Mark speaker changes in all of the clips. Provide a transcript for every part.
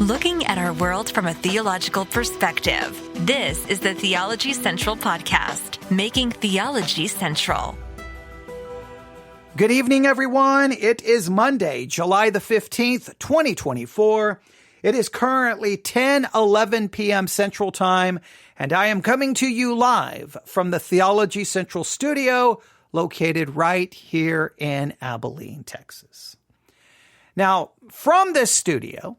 Speaker 1: Looking at our world from a theological perspective. This is the Theology Central Podcast, making theology central.
Speaker 2: Good evening, everyone. It is Monday, July the 15th, 2024. It is currently 10:11 p.m. Central Time, and I am coming to you live from the Theology Central studio located right here in Abilene, Texas. Now, from this studio,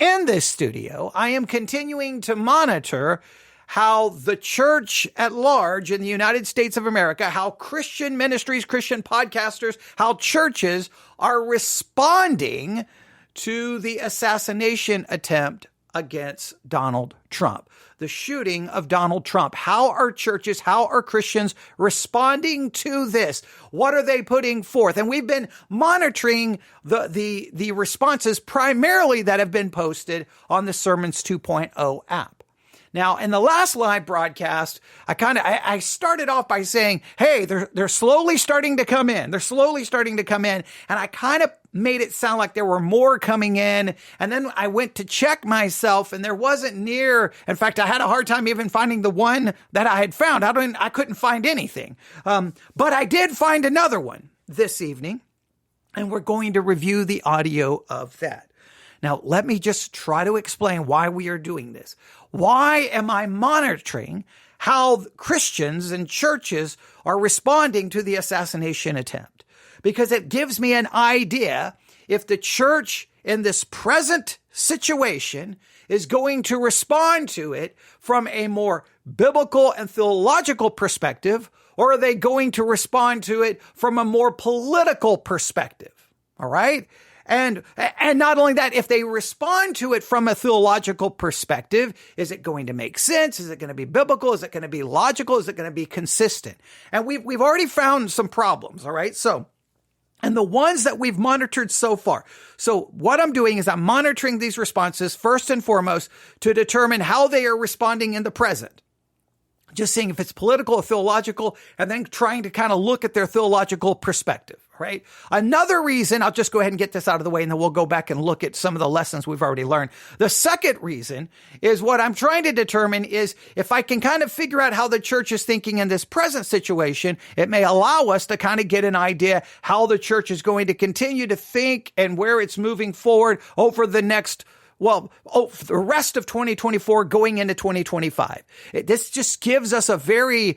Speaker 2: in this studio, I am continuing to monitor how the church at large in the United States of America, how Christian ministries, Christian podcasters, how churches are responding to the assassination attempt against Donald Trump, the shooting of Donald Trump. How are churches, how are Christians responding to this? What are they putting forth? And we've been monitoring the responses primarily that have been posted on the Sermons 2.0 app. Now, in the last live broadcast, I started off by saying, hey, they're slowly starting to come in. They're slowly starting to come in. And I kind of made it sound like there were more coming in. And then I went to check myself and there wasn't near. In fact, I had a hard time even finding the one that I had found. I couldn't find anything. But I did find another one this evening. And we're going to review the audio of that. Now, let me just try to explain why we are doing this. Why am I monitoring how Christians and churches are responding to the assassination attempt? Because it gives me an idea if the church in this present situation is going to respond to it from a more biblical and theological perspective, or are they going to respond to it from a more political perspective? All right? And not only that, if they respond to it from a theological perspective, is it going to make sense? Is it going to be biblical? Is it going to be logical? Is it going to be consistent? And we've already found some problems, all right? And the ones that we've monitored so far. So what I'm doing is I'm monitoring these responses first and foremost to determine how they are responding in the present. Just seeing if it's political or theological, and then trying to kind of look at their theological perspective, right? Another reason, I'll just go ahead and get this out of the way, and then we'll go back and look at some of the lessons we've already learned. The second reason is what I'm trying to determine is if I can kind of figure out how the church is thinking in this present situation, it may allow us to kind of get an idea how the church is going to continue to think and where it's moving forward over the next the rest of 2024 going into 2025. This just gives us a very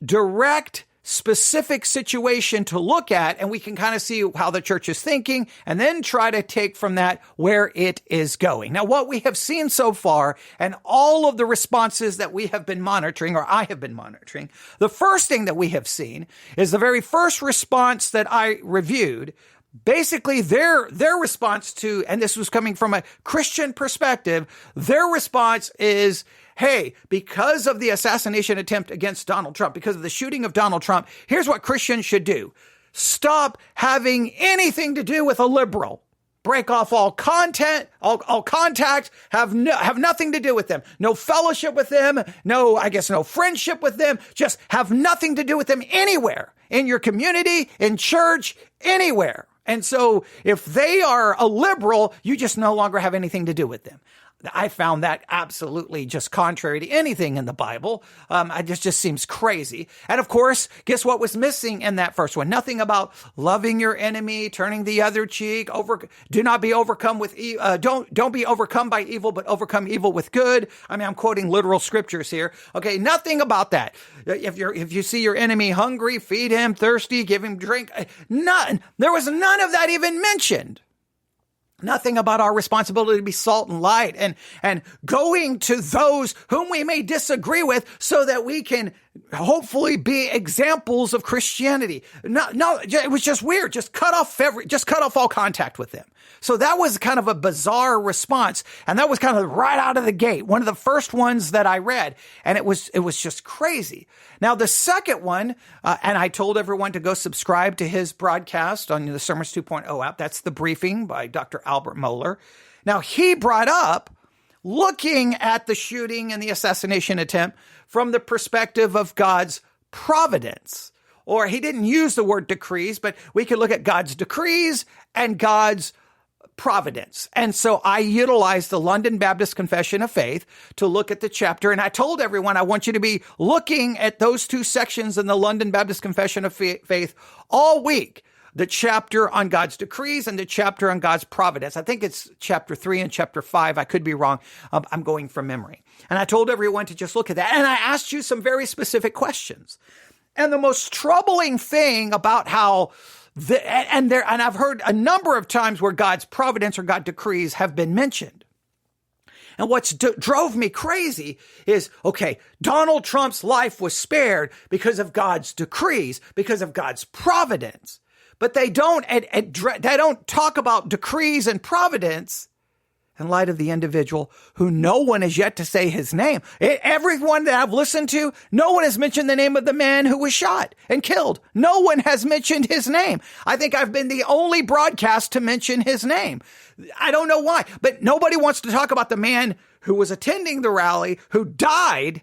Speaker 2: direct, specific situation to look at, and we can kind of see how the church is thinking and then try to take from that where it is going. Now, what we have seen so far and all of the responses that we have been monitoring, or I have been monitoring, the first thing that we have seen is the very first response that I reviewed. Basically, their response to, and this was coming from a Christian perspective, their response is, hey, because of the assassination attempt against Donald Trump, because of the shooting of Donald Trump, here's what Christians should do. Stop having anything to do with a liberal. Break off all contact, have nothing to do with them. No fellowship with them. No friendship with them. Just have nothing to do with them anywhere. In your community, in church, anywhere. And so if they are a liberal, you just no longer have anything to do with them. I found that absolutely just contrary to anything in the Bible. It just seems crazy. And of course, guess what was missing in that first one? Nothing about loving your enemy, turning the other cheek. Do not be overcome with don't be overcome by evil, but overcome evil with good. I mean, I'm quoting literal scriptures here. Okay, nothing about that. If you see your enemy hungry, feed him. Thirsty, give him drink. None. There was none of that even mentioned. Nothing about our responsibility to be salt and light and going to those whom we may disagree with so that we can hopefully be examples of Christianity. No, it was just weird. Just cut off all contact with them. So that was kind of a bizarre response. And that was kind of right out of the gate. One of the first ones that I read. And it was just crazy. Now, the second one, and I told everyone to go subscribe to his broadcast on the Sermons 2.0 app. That's The Briefing by Dr. Albert Mohler. Now, he brought up looking at the shooting and the assassination attempt from the perspective of God's providence. or he didn't use the word decrees, but we could look at God's decrees and God's providence. And so I utilized the London Baptist Confession of Faith to look at the chapter. And I told everyone, I want you to be looking at those two sections in the London Baptist Confession of Faith all week. The chapter on God's decrees and the chapter on God's providence. I think it's chapter 3 and chapter 5. I could be wrong. I'm going from memory. And I told everyone to just look at that. And I asked you some very specific questions. And the most troubling thing about how and I've heard a number of times where God's providence or God's decrees have been mentioned. And what's drove me crazy is, okay, Donald Trump's life was spared because of God's decrees, because of God's providence. But they don't talk about decrees and providence in light of the individual who no one has yet to say his name. Everyone that I've listened to, no one has mentioned the name of the man who was shot and killed. No one has mentioned his name. I think I've been the only broadcast to mention his name. I don't know why, but nobody wants to talk about the man who was attending the rally, who died,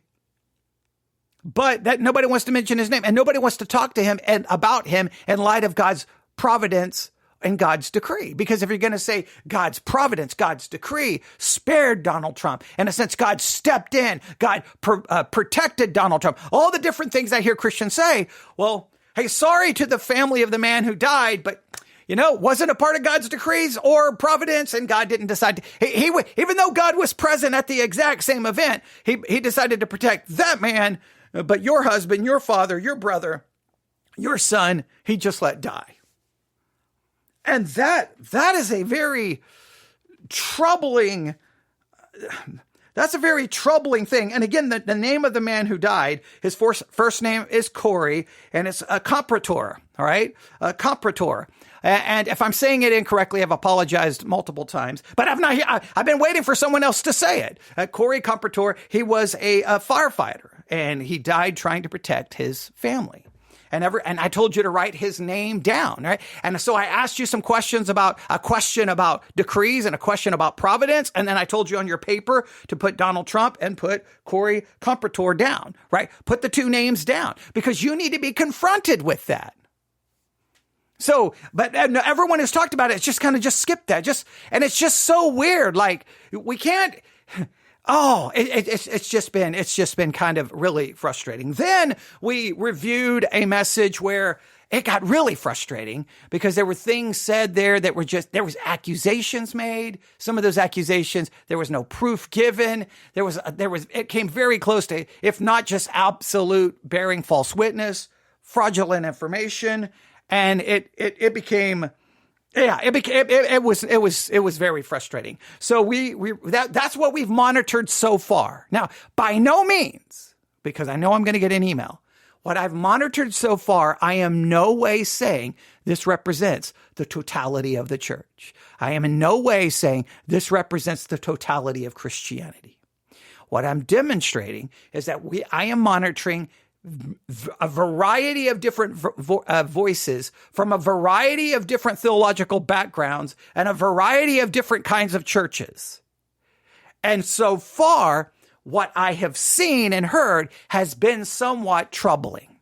Speaker 2: but that nobody wants to mention his name, and nobody wants to talk to him and about him in light of God's providence and God's decree. Because if you're going to say God's providence, God's decree spared Donald Trump, in a sense, God stepped in, God protected Donald Trump, all the different things I hear Christians say, well, hey, sorry to the family of the man who died, but wasn't a part of God's decrees or providence, and God didn't decide to, even though God was present at the exact same event, he decided to protect that man, but your husband, your father, your brother, your son, he just let die. And that is a very troubling, that's a very troubling thing. And again, the name of the man who died, his first name is Corey, and it's a Comprator, all right? A Comprator. And if I'm saying it incorrectly, I've apologized multiple times, but I've been waiting for someone else to say it. Corey Comprator, he was a firefighter, and he died trying to protect his family. And I told you to write his name down, right? And so I asked you some questions about a question about decrees and a question about providence. And then I told you on your paper to put Donald Trump and put Corey Comprator down, right? Put the two names down because you need to be confronted with that. So, but everyone who's talked about it, it's just kind of just skip that. And it's just so weird. Like we can't. Oh, it's just been kind of really frustrating. Then we reviewed a message where it got really frustrating because there were things said there that were there was accusations made. Some of those accusations, there was no proof given. It came very close to, if not just absolute bearing false witness, fraudulent information. And it became, yeah, it was very frustrating. So that's what we've monitored so far. Now, by no means, because I know I'm going to get an email, what I've monitored so far, I am no way saying this represents the totality of the church. I am in no way saying this represents the totality of Christianity. What I'm demonstrating is that I am monitoring a variety of different voices from a variety of different theological backgrounds and a variety of different kinds of churches. And so far, what I have seen and heard has been somewhat troubling.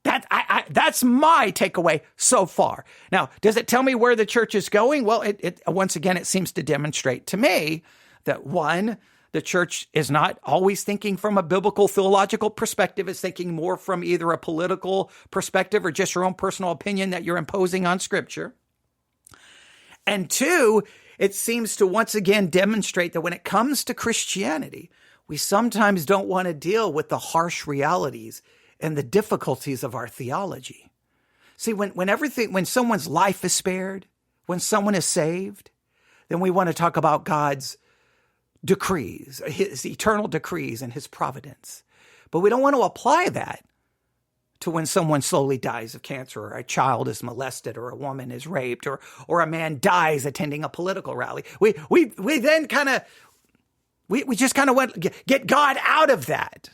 Speaker 2: That's my takeaway so far. Now, does it tell me where the church is going? Well, once again, it seems to demonstrate to me that one, the church is not always thinking from a biblical theological perspective. It's thinking more from either a political perspective or just your own personal opinion that you're imposing on Scripture. And two, it seems to once again demonstrate that when it comes to Christianity, we sometimes don't want to deal with the harsh realities and the difficulties of our theology. See, when someone's life is spared, when someone is saved, then we want to talk about God's decrees, his eternal decrees and his providence. But we don't want to apply that to when someone slowly dies of cancer, or a child is molested, or a woman is raped, or a man dies attending a political rally. We then kind of, we just kind of want to get God out of that.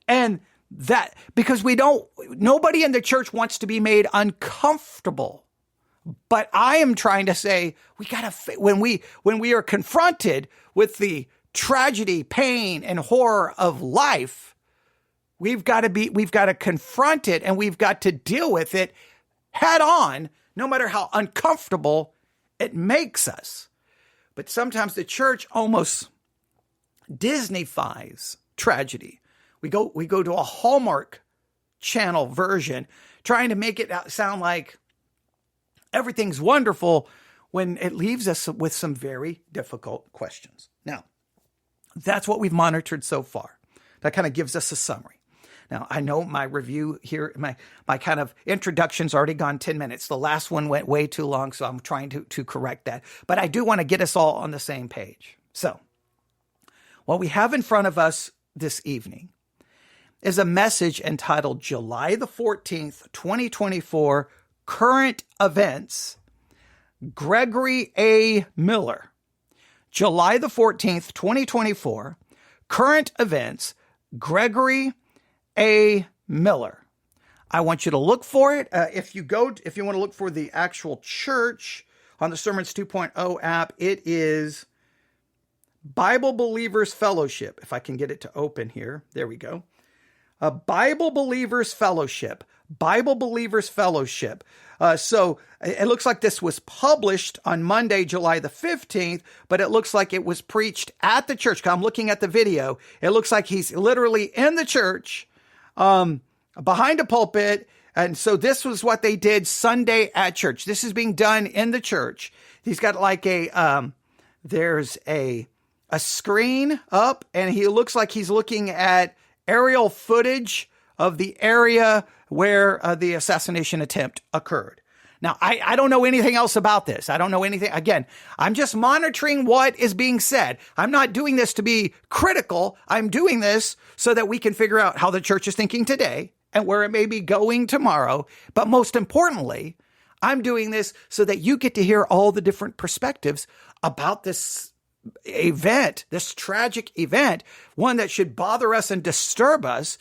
Speaker 2: And that, because nobody in the church wants to be made uncomfortable. But I am trying to say, when we are confronted with the tragedy, pain, and horror of life, We've got to confront it, and we've got to deal with it head on, no matter how uncomfortable it makes us. But sometimes the church almost Disneyfies tragedy. We go to a Hallmark Channel version, trying to make it sound like everything's wonderful when it leaves us with some very difficult questions. Now, that's what we've monitored so far. That kind of gives us a summary. Now, I know my review here, my kind of introduction's already gone 10 minutes. The last one went way too long, so I'm trying to correct that. But I do want to get us all on the same page. So, what we have in front of us this evening is a message entitled July the 14th, 2024, Current Events, Gregory A. Miller. July the 14th, 2024, Current Events, Gregory A. Miller. I want you to look for it. If you want to look for the actual church on the Sermons 2.0 app, it is Bible Believers Fellowship. If I can get it to open here. There we go. Bible Believers Fellowship. Bible Believers Fellowship. So it looks like this was published on Monday, July the 15th, but it looks like it was preached at the church. I'm looking at the video. It looks like he's literally in the church, behind a pulpit. And so this was what they did Sunday at church. This is being done in the church. He's got like there's a screen up, and he looks like he's looking at aerial footage of the area where the assassination attempt occurred. Now, I don't know anything else about this. I don't know anything. Again, I'm just monitoring what is being said. I'm not doing this to be critical. I'm doing this so that we can figure out how the church is thinking today and where it may be going tomorrow. But most importantly, I'm doing this so that you get to hear all the different perspectives about this event, this tragic event, one that should bother us and disturb us.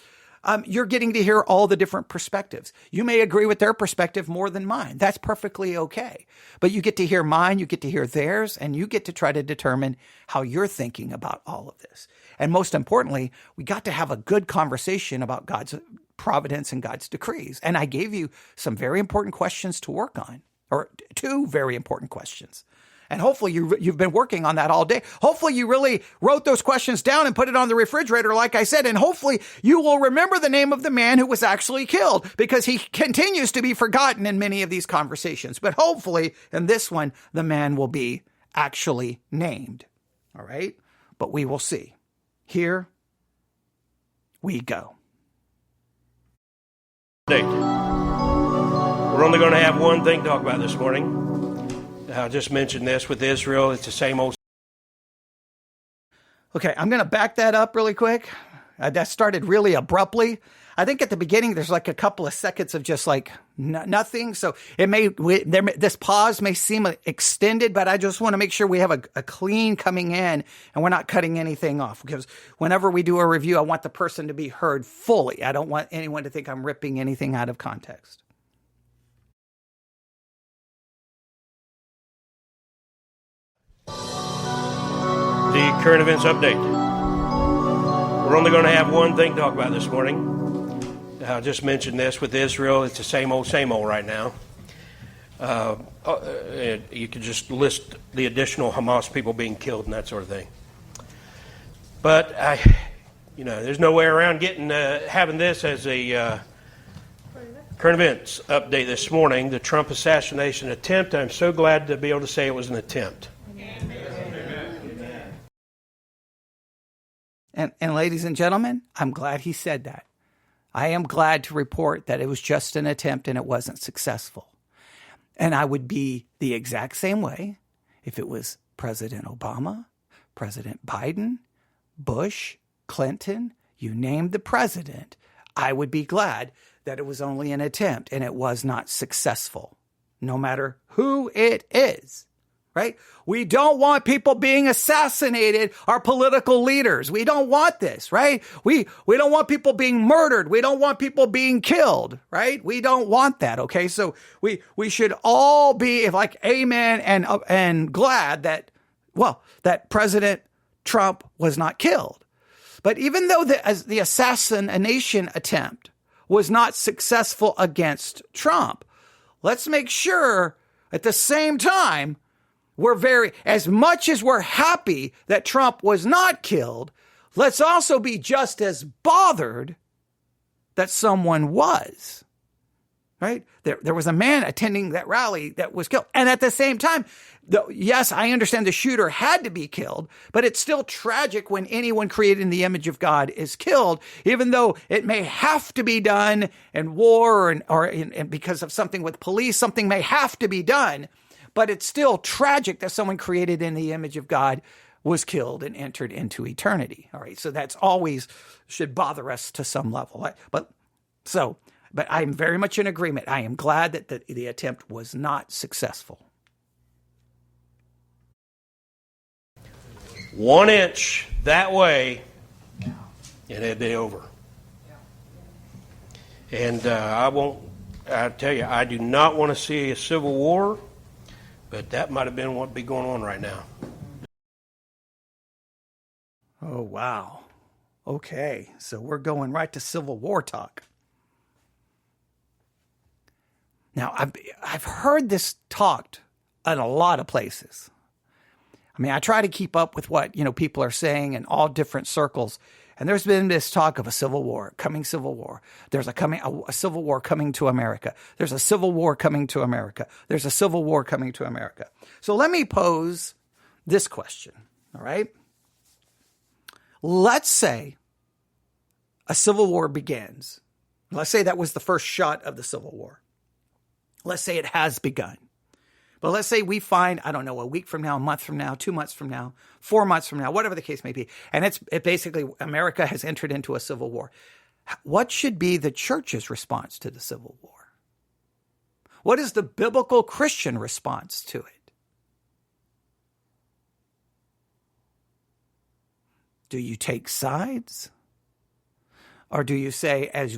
Speaker 2: You're getting to hear all the different perspectives. You may agree with their perspective more than mine. That's perfectly okay. But you get to hear mine, you get to hear theirs, and you get to try to determine how you're thinking about all of this. And most importantly, we got to have a good conversation about God's providence and God's decrees. And I gave you some very important questions to work on, or two very important questions. And hopefully you've been working on that all day. Hopefully you really wrote those questions down and put it on the refrigerator, like I said. And hopefully you will remember the name of the man who was actually killed, because he continues to be forgotten in many of these conversations. But hopefully in this one, the man will be actually named. All right? But we will see. Here we go.
Speaker 3: We're only going to have one thing to talk about this morning. I just mentioned this with Israel. It's the same old.
Speaker 2: Okay, I'm going to back that up really quick. That started really abruptly. I think at the beginning, there's like a couple of seconds of just like nothing. So this pause may seem extended, but I just want to make sure we have a clean coming in and we're not cutting anything off. Because whenever we do a review, I want the person to be heard fully. I don't want anyone to think I'm ripping anything out of context.
Speaker 3: The current events update. We're only going to have one thing to talk about this morning. I just mentioned this with Israel. It's the same old right now. You could just list the additional Hamas people being killed and that sort of thing. But there's no way around having this as a current events update this morning. The Trump assassination attempt. I'm so glad to be able to say it was an attempt.
Speaker 2: And ladies and gentlemen, I'm glad he said that. I am glad to report that it was just an attempt and it wasn't successful. And I would be the exact same way if it was President Obama, President Biden, Bush, Clinton, you named the president. I would be glad that it was only an attempt and it was not successful, no matter who it is. Right? We don't want people being assassinated, our political leaders. We don't want this, right? We don't want people being murdered. We don't want people being killed, right? We don't want that, okay? So we should all be like amen and glad that President Trump was not killed. But even though the assassination attempt was not successful against Trump, let's make sure at the same time, as much as we're happy that Trump was not killed, let's also be just as bothered that someone was. Right? There was a man attending that rally that was killed. And at the same time, yes, I understand the shooter had to be killed, but it's still tragic when anyone created in the image of God is killed, even though it may have to be done in war or because of something with police, something may have to be done, but it's still tragic that someone created in the image of God was killed and entered into eternity. All right. So that's always should bother us to some level. But I'm very much in agreement. I am glad that the attempt was not successful.
Speaker 3: 1 inch that way, and it'd be over. And I tell you, I do not want to see a civil war, but that might have been what would be going on right now.
Speaker 2: Oh, wow. Okay, so we're going right to Civil War talk. Now, I've heard this talked in a lot of places. I mean, I try to keep up with what, people are saying in all different circles. And there's been this talk of a civil war, coming civil war. There's a civil war coming to America. There's a civil war coming to America. There's a civil war coming to America. So let me pose this question, all right? Let's say a civil war begins. Let's say that was the first shot of the Civil War. Let's say it has begun. But let's say we find, I don't know, a week from now, a month from now, 2 months from now, 4 months from now, whatever the case may be. And it basically, America has entered into a civil war. What should be the church's response to the Civil War? What is the biblical Christian response to it? Do you take sides? Or do you say, as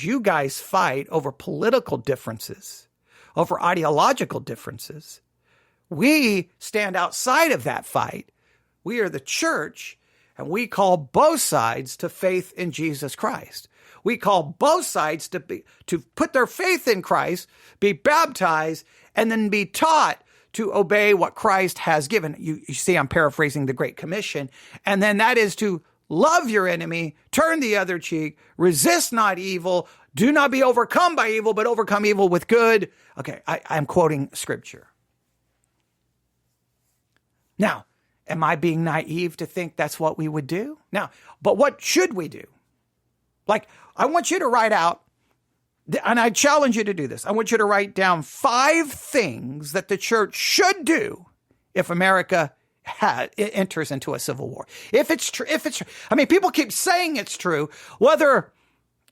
Speaker 2: you guys fight over political differences, over ideological differences, we stand outside of that fight. We are the church, and we call both sides to faith in Jesus Christ. We call both sides to put their faith in Christ, be baptized, and then be taught to obey what Christ has given. You see, I'm paraphrasing the Great Commission. And then that is to love your enemy, turn the other cheek, resist not evil, do not be overcome by evil, but overcome evil with good. Okay, I'm quoting scripture. Now, am I being naive to think that's what we would do? Now, but what should we do? Like, I want you to write out, and I challenge you to do this. I want you to write down 5 things that the church should do if America enters into a civil war. If it's true, I mean, people keep saying it's true. Whether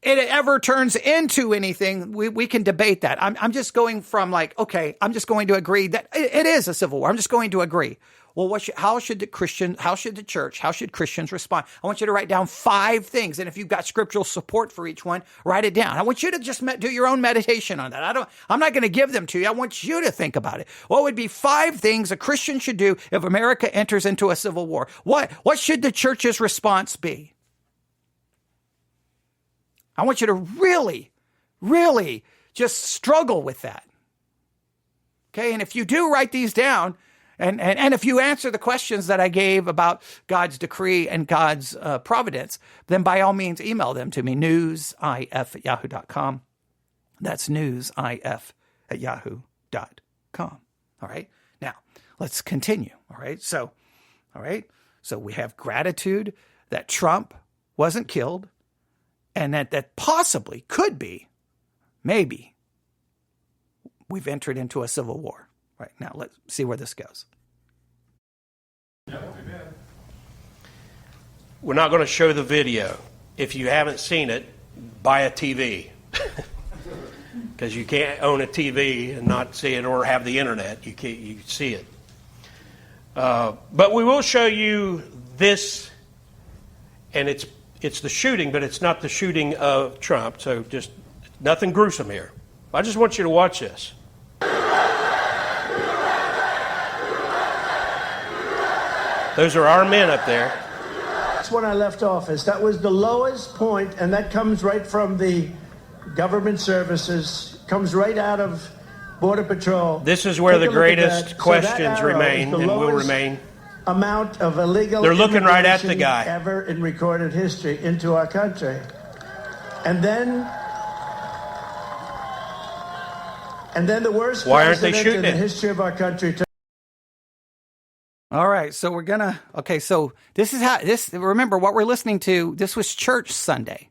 Speaker 2: it ever turns into anything, we can debate that. I'm just going from okay, I'm just going to agree that it is a civil war. I'm just going to agree. Well, how should the church, how should Christians respond? I want you to write down 5 things. And if you've got scriptural support for each one, write it down. I want you to just do your own meditation on that. I'm not going to give them to you. I want you to think about it. What would be 5 things a Christian should do if America enters into a civil war? What should the church's response be? I want you to really, really just struggle with that. Okay. And if you do write these down, and if you answer the questions that I gave about God's decree and God's providence, then by all means, email them to me, newsif@yahoo.com. That's newsif@yahoo.com. All right. Now, let's continue. All right. So we have gratitude that Trump wasn't killed, and that possibly could be, maybe, we've entered into a civil war. Right, now let's see where this goes.
Speaker 3: We're not going to show the video. If you haven't seen it, buy a TV. Because you can't own a TV and not see it, or have the internet. You see it. But we will show you this, and it's the shooting, but it's not the shooting of Trump. So just nothing gruesome here. I just want you to watch this. Those are our men up there.
Speaker 4: That's when I left office. That was the lowest point, and that comes right from the government services, comes right out of Border Patrol.
Speaker 3: This is where the greatest questions remain and will remain.
Speaker 4: Amount of illegal
Speaker 3: They're looking right at the guy.
Speaker 4: Ever in recorded history into our country. And then the worst president in the history of our country.
Speaker 2: All right, so so this is remember what we're listening to, this was Church Sunday.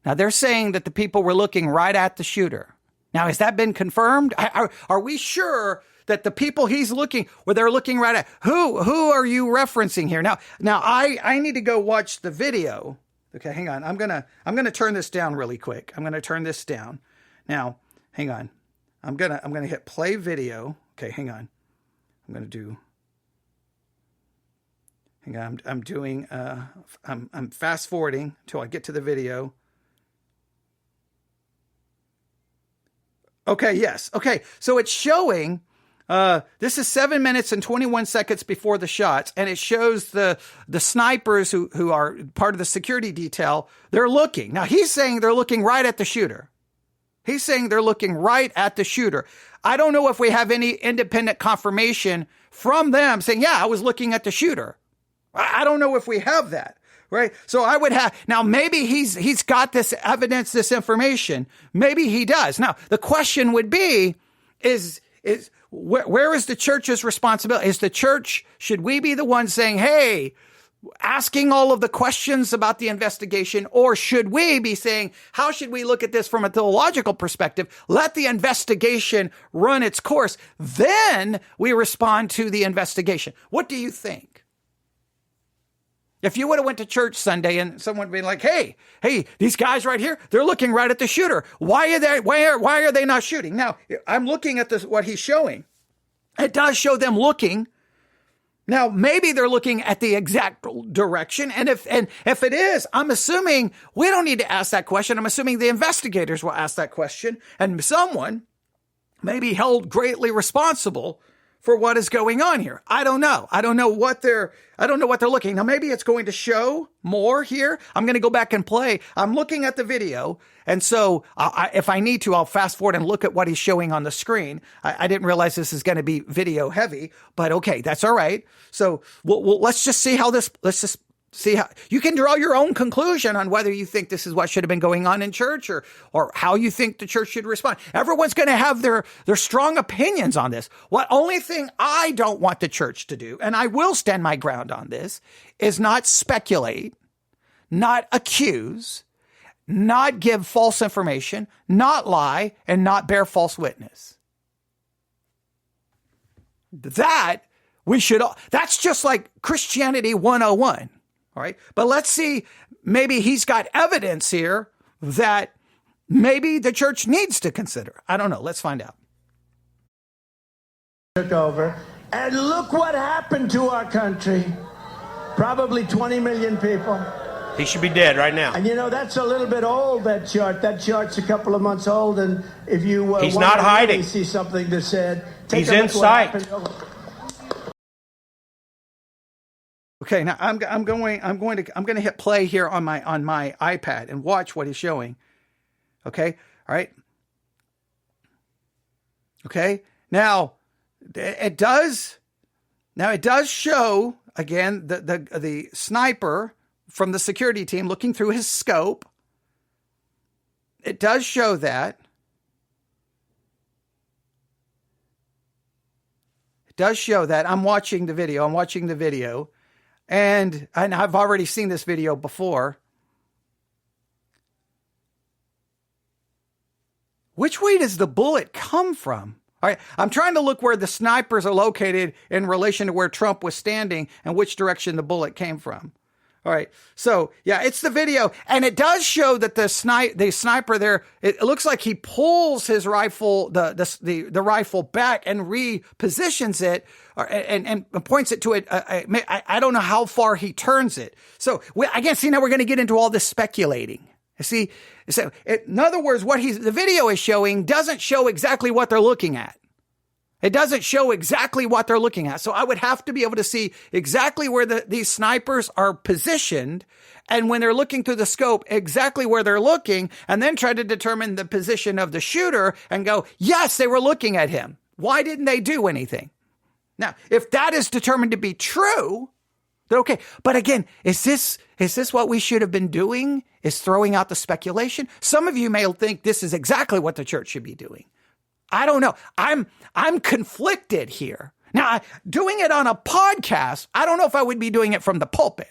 Speaker 2: Now they're saying that the people were looking right at the shooter. Now, has that been confirmed? Are we sure that the people he's looking, where they're looking right at, who are you referencing here? Now I need to go watch the video. Okay, hang on. I'm gonna turn this down really quick. I'm gonna turn this down. Now, hang on. I'm gonna hit play video. Okay, hang on. I'm fast forwarding until I get to the video. Okay, yes. Okay, so it's showing, this is 7 minutes and 21 seconds before the shots, and it shows the snipers who are part of the security detail. They're looking. Now, he's saying they're looking right at the shooter. He's saying they're looking right at the shooter. I don't know if we have any independent confirmation from them saying, yeah, I was looking at the shooter. I don't know if we have that, right? So I would have, now maybe he's got this evidence, this information. Maybe he does. Now, the question would be, where is the church's responsibility? Is the church, should we be the one saying, hey, asking all of the questions about the investigation, or should we be saying, how should we look at this from a theological perspective? Let the investigation run its course. Then we respond to the investigation. What do you think? If you would have went to church Sunday and someone would be like, hey, these guys right here, they're looking right at the shooter. Why are they not shooting? Now, I'm looking at this, what he's showing. It does show them looking. Now, maybe they're looking at the exact direction. And if it is, I'm assuming we don't need to ask that question. I'm assuming the investigators will ask that question, and someone may be held greatly responsible for what is going on here. I don't know. I don't know what they're looking. Now, maybe it's going to show more here. I'm going to go back and play. I'm looking at the video. And so if I need to, I'll fast forward and look at what he's showing on the screen. I didn't realize this is going to be video heavy, but okay, that's all right. So let's just see how you can draw your own conclusion on whether you think this is what should have been going on in church or how you think the church should respond. Everyone's going to have their strong opinions on this. What only thing I don't want the church to do, and I will stand my ground on this, is not speculate, not accuse, not give false information, not lie, and not bear false witness. That's just like Christianity 101. All right. But let's see, maybe he's got evidence here that maybe the church needs to consider. I don't know. Let's find out.
Speaker 4: Took over. And look what happened to our country. Probably 20 million people.
Speaker 3: He should be dead right now.
Speaker 4: And that's a little bit old, that chart. That chart's a couple of months old. And if you
Speaker 3: he's not hiding.
Speaker 4: Really see something that said,
Speaker 3: he's in sight.
Speaker 2: Okay, now I'm going to hit play here on my iPad and watch what he's showing. Okay, all right. Okay, now it does show again the sniper from the security team looking through his scope. It does show that. It does show that. I'm watching the video. And I've already seen this video before. Which way does the bullet come from? All right, I'm trying to look where the snipers are located in relation to where Trump was standing and which direction the bullet came from. All right, so yeah, it's the video, and it does show that the sniper there. It looks like he pulls his rifle, the rifle back and repositions it, and points it to it. I don't know how far he turns it. So again, see, now we're going to get into all this speculating. See, so in other words, the video is showing doesn't show exactly what they're looking at. It doesn't show exactly what they're looking at. So I would have to be able to see exactly where these snipers are positioned, and when they're looking through the scope, exactly where they're looking, and then try to determine the position of the shooter and go, yes, they were looking at him. Why didn't they do anything? Now, if that is determined to be true, then okay. But again, is this what we should have been doing? Is throwing out the speculation? Some of you may think this is exactly what the church should be doing. I don't know. I'm conflicted here. Now, doing it on a podcast, I don't know if I would be doing it from the pulpit.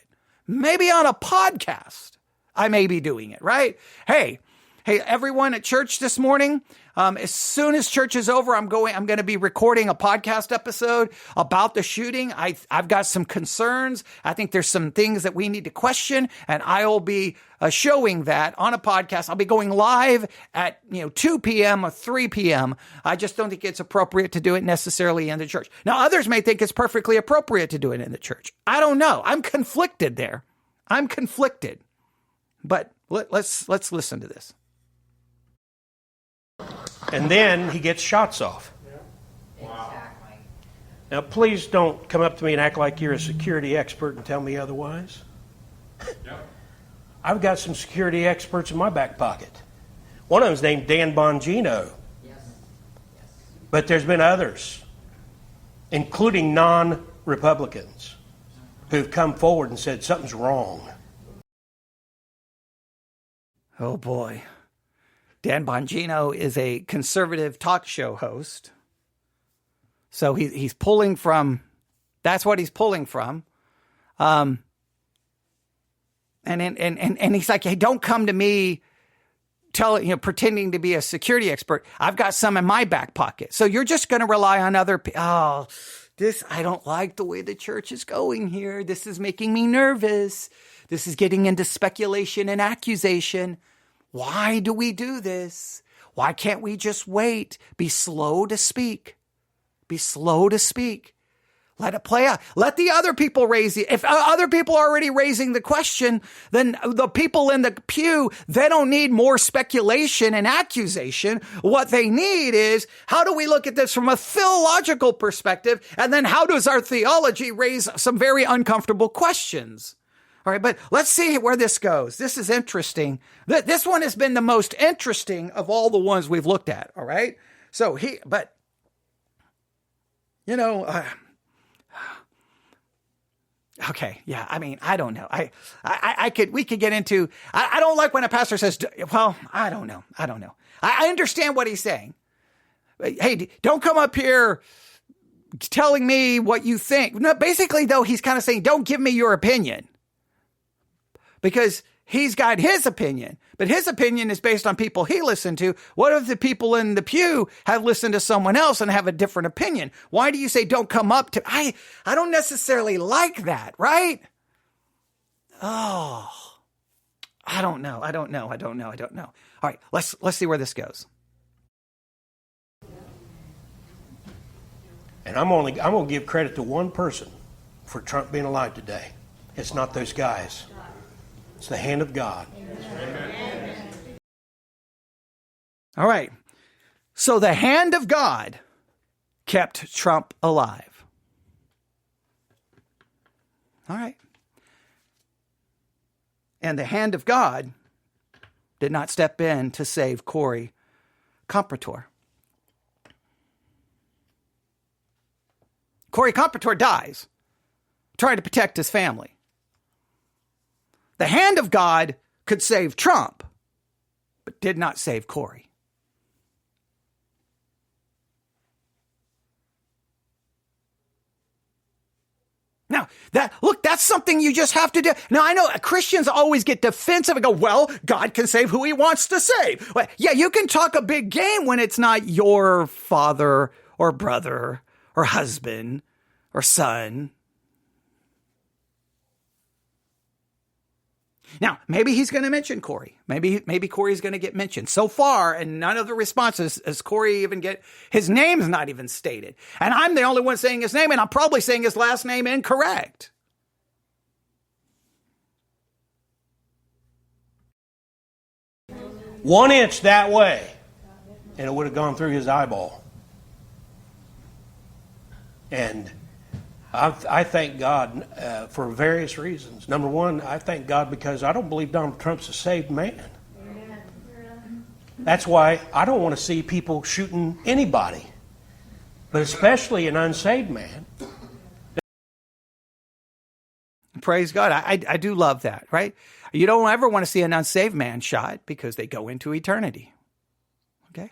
Speaker 2: Maybe on a podcast, I may be doing it, right? Hey, everyone at church this morning, as soon as church is over, I'm going to be recording a podcast episode about the shooting. I've got some concerns. I think there's some things that we need to question, and I will be showing that on a podcast. I'll be going live at 2 p.m. or 3 p.m. I just don't think it's appropriate to do it necessarily in the church. Now, others may think it's perfectly appropriate to do it in the church. I don't know. I'm conflicted there. I'm conflicted. But let's listen to this.
Speaker 3: And then he gets shots off.
Speaker 5: Wow.
Speaker 6: Exactly.
Speaker 3: Now, please don't come up to me and act like you're a security expert and tell me otherwise.
Speaker 5: Yep.
Speaker 3: I've got some security experts in my back pocket. One of them is named Dan Bongino.
Speaker 6: Yes.
Speaker 3: But there's been others, including non-Republicans, who've come forward and said something's wrong.
Speaker 2: Oh, boy. Dan Bongino is a conservative talk show host. So he's pulling from, that's what he's pulling from. And he's like, hey, don't come to me pretending to be a security expert. I've got some in my back pocket. So you're just going to rely on other people. Oh, I don't like the way the church is going here. This is making me nervous. This is getting into speculation and accusation. Why do we do this? Why can't we just wait? Be slow to speak. Be slow to speak. Let it play out. Let the other people raise it. If other people are already raising the question, then the people in the pew, they don't need more speculation and accusation. What they need is, how do we look at this from a theological perspective? And then how does our theology raise some very uncomfortable questions? All right, but let's see where this goes. This is interesting. This one has been the most interesting of all the ones we've looked at. All right. So okay. Yeah. I mean, I don't know. We could get into, I don't like when a pastor says, well, I don't know. I understand what he's saying. Hey, don't come up here telling me what you think. No, basically though, he's kind of saying, don't give me your opinion. Because he's got his opinion, but his opinion is based on people he listened to. What if the people in the pew have listened to someone else and have a different opinion? Why do you say don't come up to, I don't necessarily like that, right? Oh, I don't know. All right, let's see where this goes.
Speaker 3: And I'm going to give credit to one person for Trump being alive today. It's not those guys. It's the hand of God.
Speaker 5: Amen.
Speaker 2: All right. So the hand of God kept Trump alive. All right. And the hand of God did not step in to save Corey Comprator. Corey Comprator dies trying to protect his family. The hand of God could save Trump, but did not save Corey. Now, that's something you just have to do. Now, I know Christians always get defensive and go, well, God can save who he wants to save. Well, yeah, you can talk a big game when it's not your father or brother or husband or son. Now, maybe he's going to mention Corey. Maybe Corey's going to get mentioned. So far, and none of the responses has Corey even his name's not even stated. And I'm the only one saying his name, and I'm probably saying his last name incorrect.
Speaker 3: One inch that way, and it would have gone through his eyeball. And I thank God for various reasons. Number one, I thank God because I don't believe Donald Trump's a saved man. That's why I don't want to see people shooting anybody, but especially an unsaved man.
Speaker 2: Praise God. I do love that, right? You don't ever want to see an unsaved man shot because they go into eternity. Okay?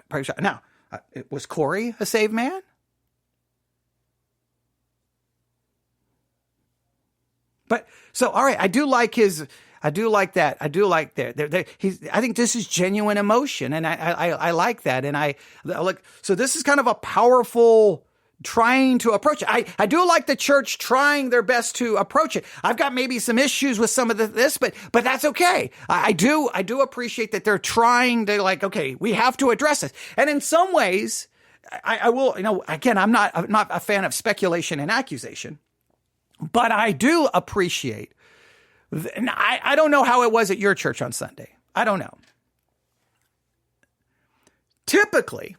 Speaker 2: Praise God. Now, was Corey a saved man? But, so, all right, I do like that. I do like that. I think this is genuine emotion, and I like that. And so this is kind of a powerful trying to approach it. I do like the church trying their best to approach it. I've got maybe some issues with some of this, but that's okay. I do appreciate that they're trying to okay, we have to address this. And in some ways, I will, again, I'm not a fan of speculation and accusation, but I do appreciate, and I don't know how it was at your church on Sunday. I don't know. Typically,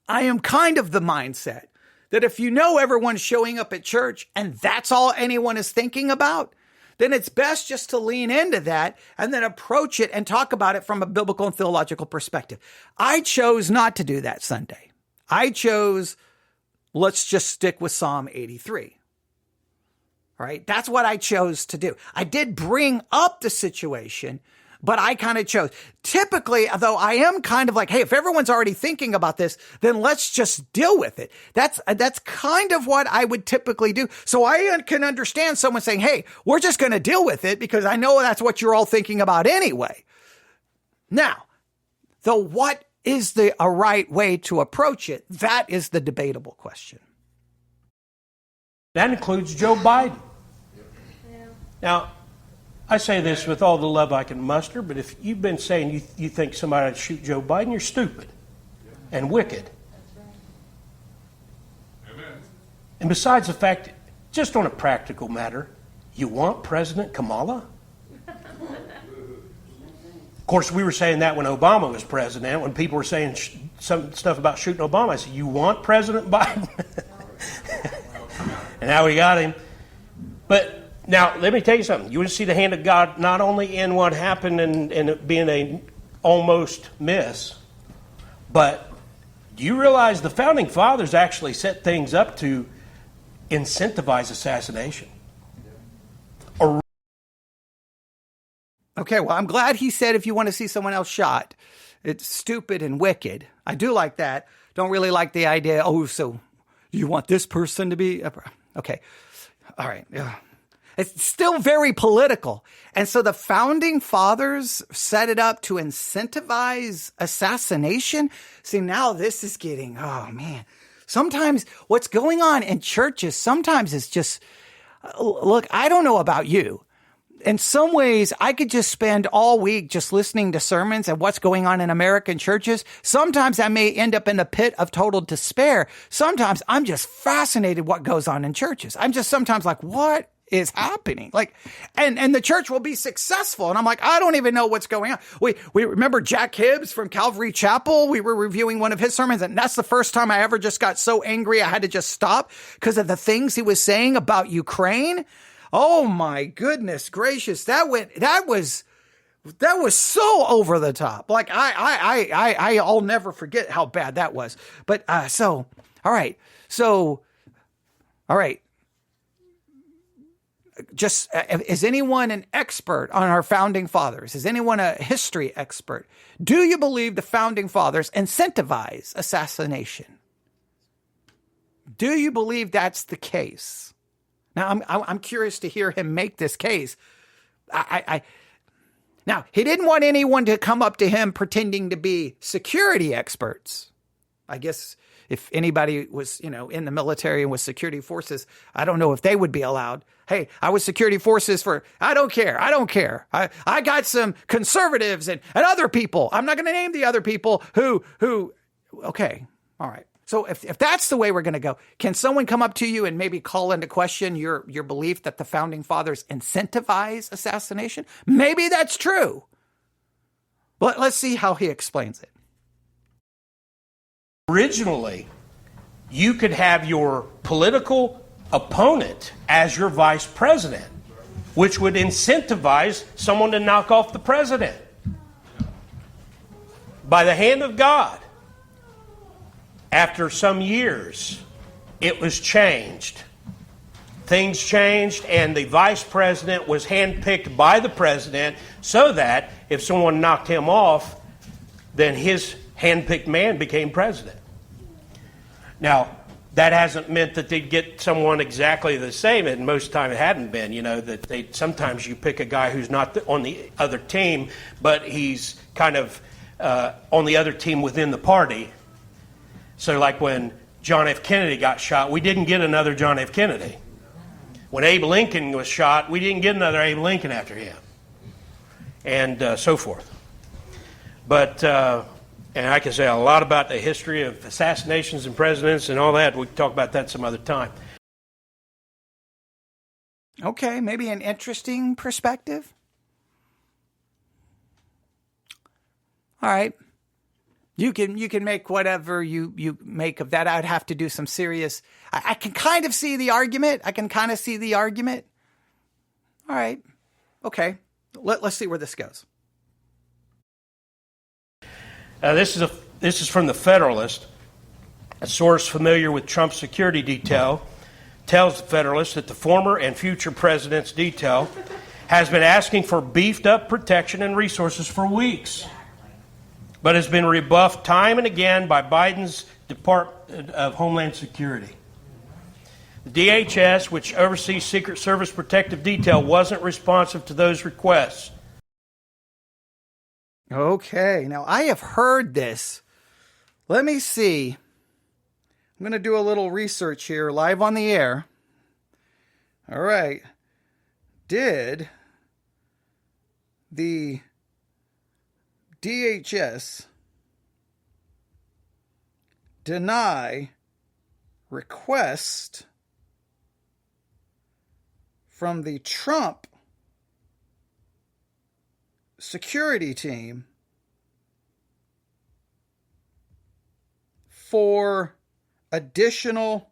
Speaker 2: I am kind of the mindset that if everyone's showing up at church and that's all anyone is thinking about, then it's best just to lean into that and then approach it and talk about it from a biblical and theological perspective. I chose not to do that Sunday. I chose, let's just stick with Psalm 83. All right, that's what I chose to do. I did bring up the situation, but I kind of chose. Typically, though, I am kind of hey, if everyone's already thinking about this, then let's just deal with it. That's kind of what I would typically do. So I can understand someone saying, hey, we're just going to deal with it because I know that's what you're all thinking about anyway. Now, though, what is a right way to approach it? That is the debatable question.
Speaker 3: That includes Joe Biden. Now, I say this with all the love I can muster, but if you've been saying you think somebody would shoot Joe Biden, you're stupid and wicked.
Speaker 5: Amen.
Speaker 3: And besides the fact, just on a practical matter, you want President Kamala? Of course, we were saying that when Obama was president. When people were saying some stuff about shooting Obama, I said, you want President Biden? And now we got him. But now, let me tell you something. You want to see the hand of God not only in what happened and it being a almost miss, but do you realize the Founding Fathers actually set things up to incentivize assassination?
Speaker 2: Okay, well, I'm glad he said if you want to see someone else shot, it's stupid and wicked. I do like that. Don't really like the idea, so you want this person to be... Okay, all right, yeah. It's still very political. And so the Founding Fathers set it up to incentivize assassination. See, now this is getting, oh man. Sometimes what's going on in churches, sometimes it's just, look, I don't know about you. In some ways, I could just spend all week just listening to sermons and what's going on in American churches. Sometimes I may end up in a pit of total despair. Sometimes I'm just fascinated what goes on in churches. I'm just sometimes like, what is happening? And the church will be successful. And I'm like, I don't even know what's going on. We remember Jack Hibbs from Calvary Chapel. We were reviewing one of his sermons, and that's the first time I ever just got so angry I had to just stop because of the things he was saying about Ukraine. Oh my goodness gracious. That was so over the top. I'll never forget how bad that was. But, all right. Just, is anyone an expert on our Founding Fathers? Is anyone a history expert? Do you believe the Founding Fathers incentivize assassination? Do you believe that's the case? Now, I'm curious to hear him make this case. Now, he didn't want anyone to come up to him pretending to be security experts. I guess if anybody was, in the military and was security forces, I don't know if they would be allowed. Hey, I was security forces I don't care. I got some conservatives and other people. I'm not going to name the other people who, okay, all right. So if that's the way we're going to go, can someone come up to you and maybe call into question your belief that the Founding Fathers incentivize assassination? Maybe that's true. But let's see how he explains it.
Speaker 3: Originally, you could have your political opponent as your vice president, which would incentivize someone to knock off the president. By the hand of God, after some years, it was changed. Things changed, and the vice president was handpicked by the president so that if someone knocked him off, then his handpicked man became president. Now, that hasn't meant that they'd get someone exactly the same, and most of the time it hadn't been. That sometimes you pick a guy who's not on the other team, but he's kind of on the other team within the party. So like when John F. Kennedy got shot, we didn't get another John F. Kennedy. When Abe Lincoln was shot, we didn't get another Abe Lincoln after him, and so forth. But, and I can say a lot about the history of assassinations and presidents and all that. We can talk about that some other time.
Speaker 2: Okay, maybe an interesting perspective. All right. You can make whatever you make of that. I'd have to do some serious. I can kind of see the argument. All right. Okay. Let's see where this goes.
Speaker 3: This is from the Federalist. A source familiar with Trump's security detail tells the Federalist that the former and future president's detail has been asking for beefed up protection and resources for weeks, but has been rebuffed time and again by Biden's Department of Homeland Security. The DHS, which oversees Secret Service protective detail, wasn't responsive to those requests.
Speaker 2: Okay, now I have heard this. Let me see. I'm going to do a little research here live on the air. All right. Did the DHS deny request from the Trump security team for additional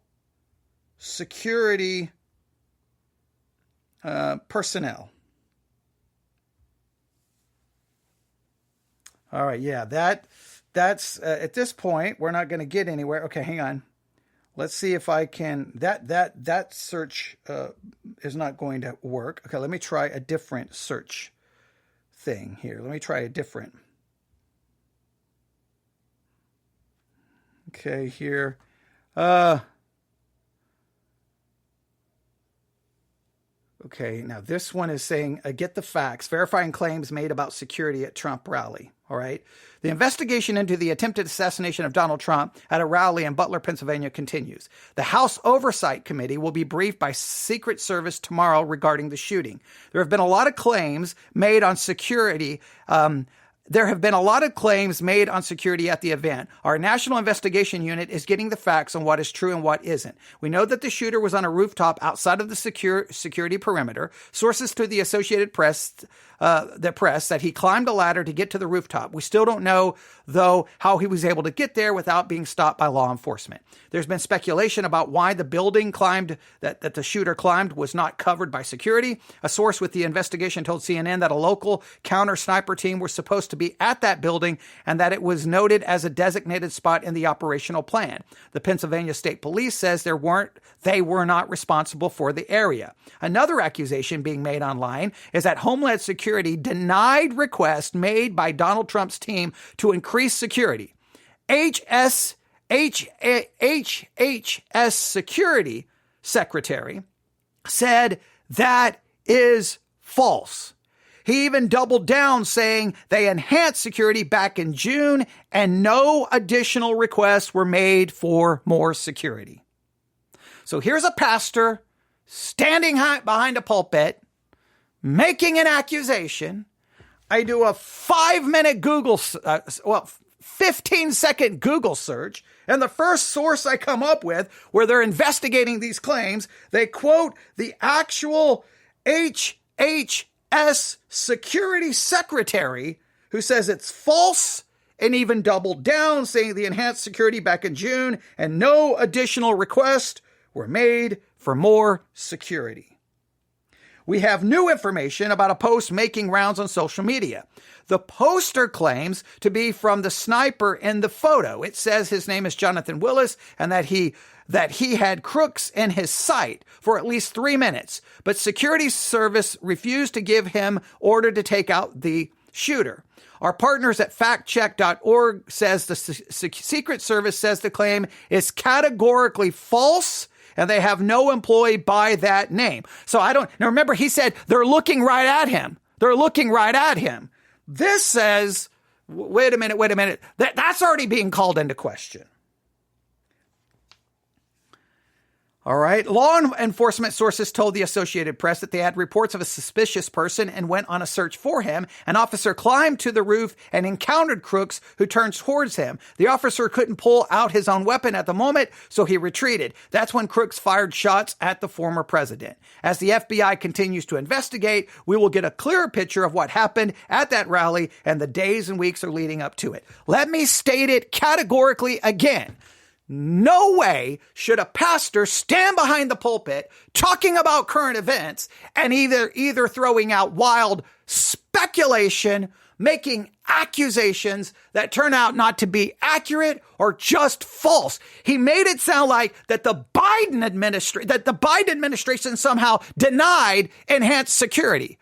Speaker 2: security personnel? All right, yeah, that's at this point we're not going to get anywhere. Okay, hang on. Let's see if I can. That search is not going to work. Okay, let me try a different search thing here. Let me try a different. Okay, here. Okay, now this one is saying, get the facts, verifying claims made about security at Trump rally. All right. The investigation into the attempted assassination of Donald Trump at a rally in Butler, Pennsylvania continues. The House Oversight Committee will be briefed by Secret Service tomorrow regarding the shooting. There have been a lot of claims made on security. There have been a lot of claims made on security at the event. Our National Investigation Unit is getting the facts on what is true and what isn't. We know that the shooter was on a rooftop outside of the security perimeter. Sources to the Associated Press, that he climbed a ladder to get to the rooftop. We still don't know, though, how he was able to get there without being stopped by law enforcement. There's been speculation about why the building that the shooter climbed was not covered by security. A source with the investigation told CNN that a local counter sniper team was supposed to be at that building and that it was noted as a designated spot in the operational plan. The Pennsylvania State Police says they were not responsible for the area. Another accusation being made online is that Homeland Security denied requests made by Donald Trump's team to increase security. HHS Security Secretary said that is false. He even doubled down, saying they enhanced security back in June and no additional requests were made for more security. So here's a pastor standing behind a pulpit, making an accusation. I do a 5-minute 15-second Google search, and the first source I come up with where they're investigating these claims, they quote the actual HHS security secretary who says it's false, and even doubled down, saying the enhanced security back in June and no additional requests were made for more security. We have new information about a post making rounds on social media. The poster claims to be from the sniper in the photo. It says his name is Jonathan Willis and that he had crooks in his sight for at least 3 minutes, but security service refused to give him order to take out the shooter. Our partners at factcheck.org says the Secret Service says the claim is categorically false and they have no employee by that name. So now remember, he said they're looking right at him. They're looking right at him. This says, wait a minute. That's already being called into question. All right. Law enforcement sources told the Associated Press that they had reports of a suspicious person and went on a search for him. An officer climbed to the roof and encountered Crooks, who turned towards him. The officer couldn't pull out his own weapon at the moment, so he retreated. That's when Crooks fired shots at the former president. As the FBI continues to investigate, we will get a clearer picture of what happened at that rally and the days and weeks are leading up to it. Let me state it categorically again. No way should a pastor stand behind the pulpit talking about current events and either throwing out wild speculation, making accusations that turn out not to be accurate or just false. He made it sound like that the Biden administration somehow denied enhanced security.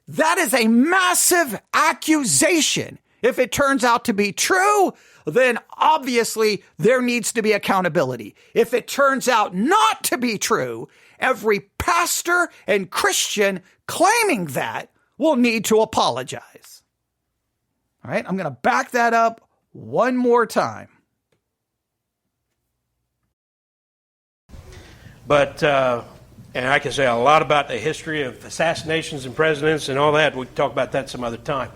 Speaker 2: That is a massive accusation. If it turns out to be true, then obviously there needs to be accountability. If it turns out not to be true, every pastor and Christian claiming that will need to apologize. All right, I'm going to back that up one more time. But,
Speaker 3: and I can say a lot about the history of assassinations and presidents and all that. We can talk about that some other time.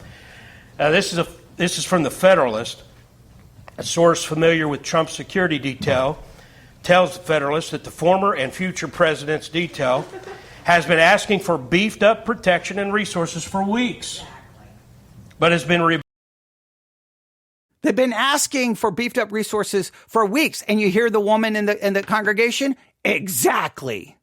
Speaker 3: This is from the Federalist. A source familiar with Trump's security detail tells the Federalist that the former and future president's detail has been asking for beefed up protection and resources for weeks, but has been
Speaker 2: They've been asking for beefed up resources for weeks, and you hear the woman in the congregation? Exactly.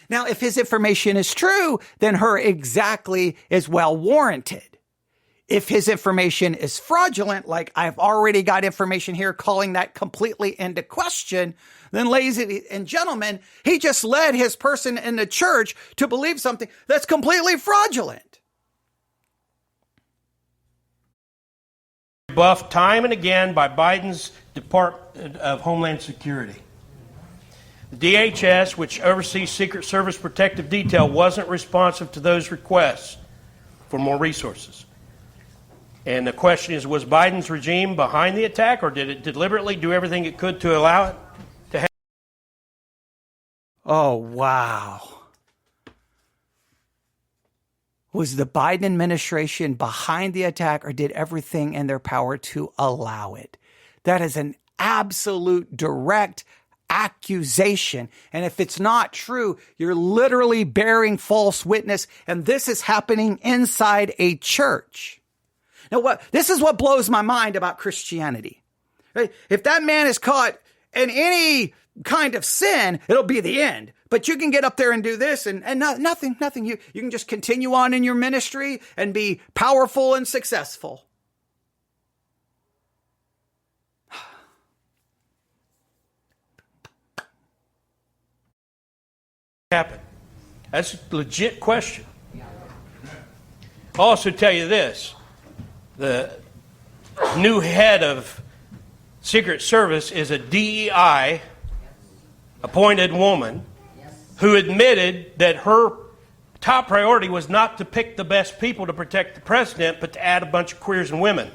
Speaker 2: Now, if his information is true, then her exactly is well warranted. If his information is fraudulent, like I've already got information here calling that completely into question, then ladies and gentlemen, he just led his person in the church to believe something that's completely fraudulent.
Speaker 3: Rebuffed time and again by Biden's Department of Homeland Security. The DHS, which oversees Secret Service protective detail, wasn't responsive to those requests for more resources. And the question is, was Biden's regime behind the attack, or did it deliberately do everything it could to allow it to happen?
Speaker 2: Oh, wow. Was the Biden administration behind the attack, or did everything in their power to allow it? That is an absolute direct accusation. And if it's not true, you're literally bearing false witness. And this is happening inside a church. Now, this is what blows my mind about Christianity. Right? If that man is caught in any kind of sin, it'll be the end. But you can get up there and do this and nothing. You can just continue on in your ministry and be powerful and successful.
Speaker 3: Happen? That's a legit question. I'll also tell you this. The new head of Secret Service is a DEI appointed woman who admitted that her top priority was not to pick the best people to protect the president, but to add a bunch of queers and women.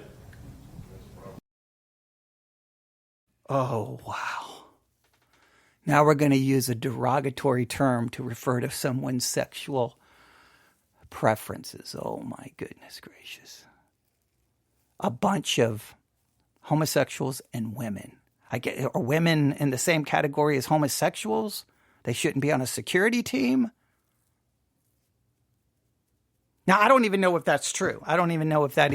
Speaker 2: Oh, wow. Now we're going to use a derogatory term to refer to someone's sexual preferences. Oh, my goodness gracious. A bunch of homosexuals and women. Are women in the same category as homosexuals? They shouldn't be on a security team? Now, I don't even know if that's true. I don't even know if that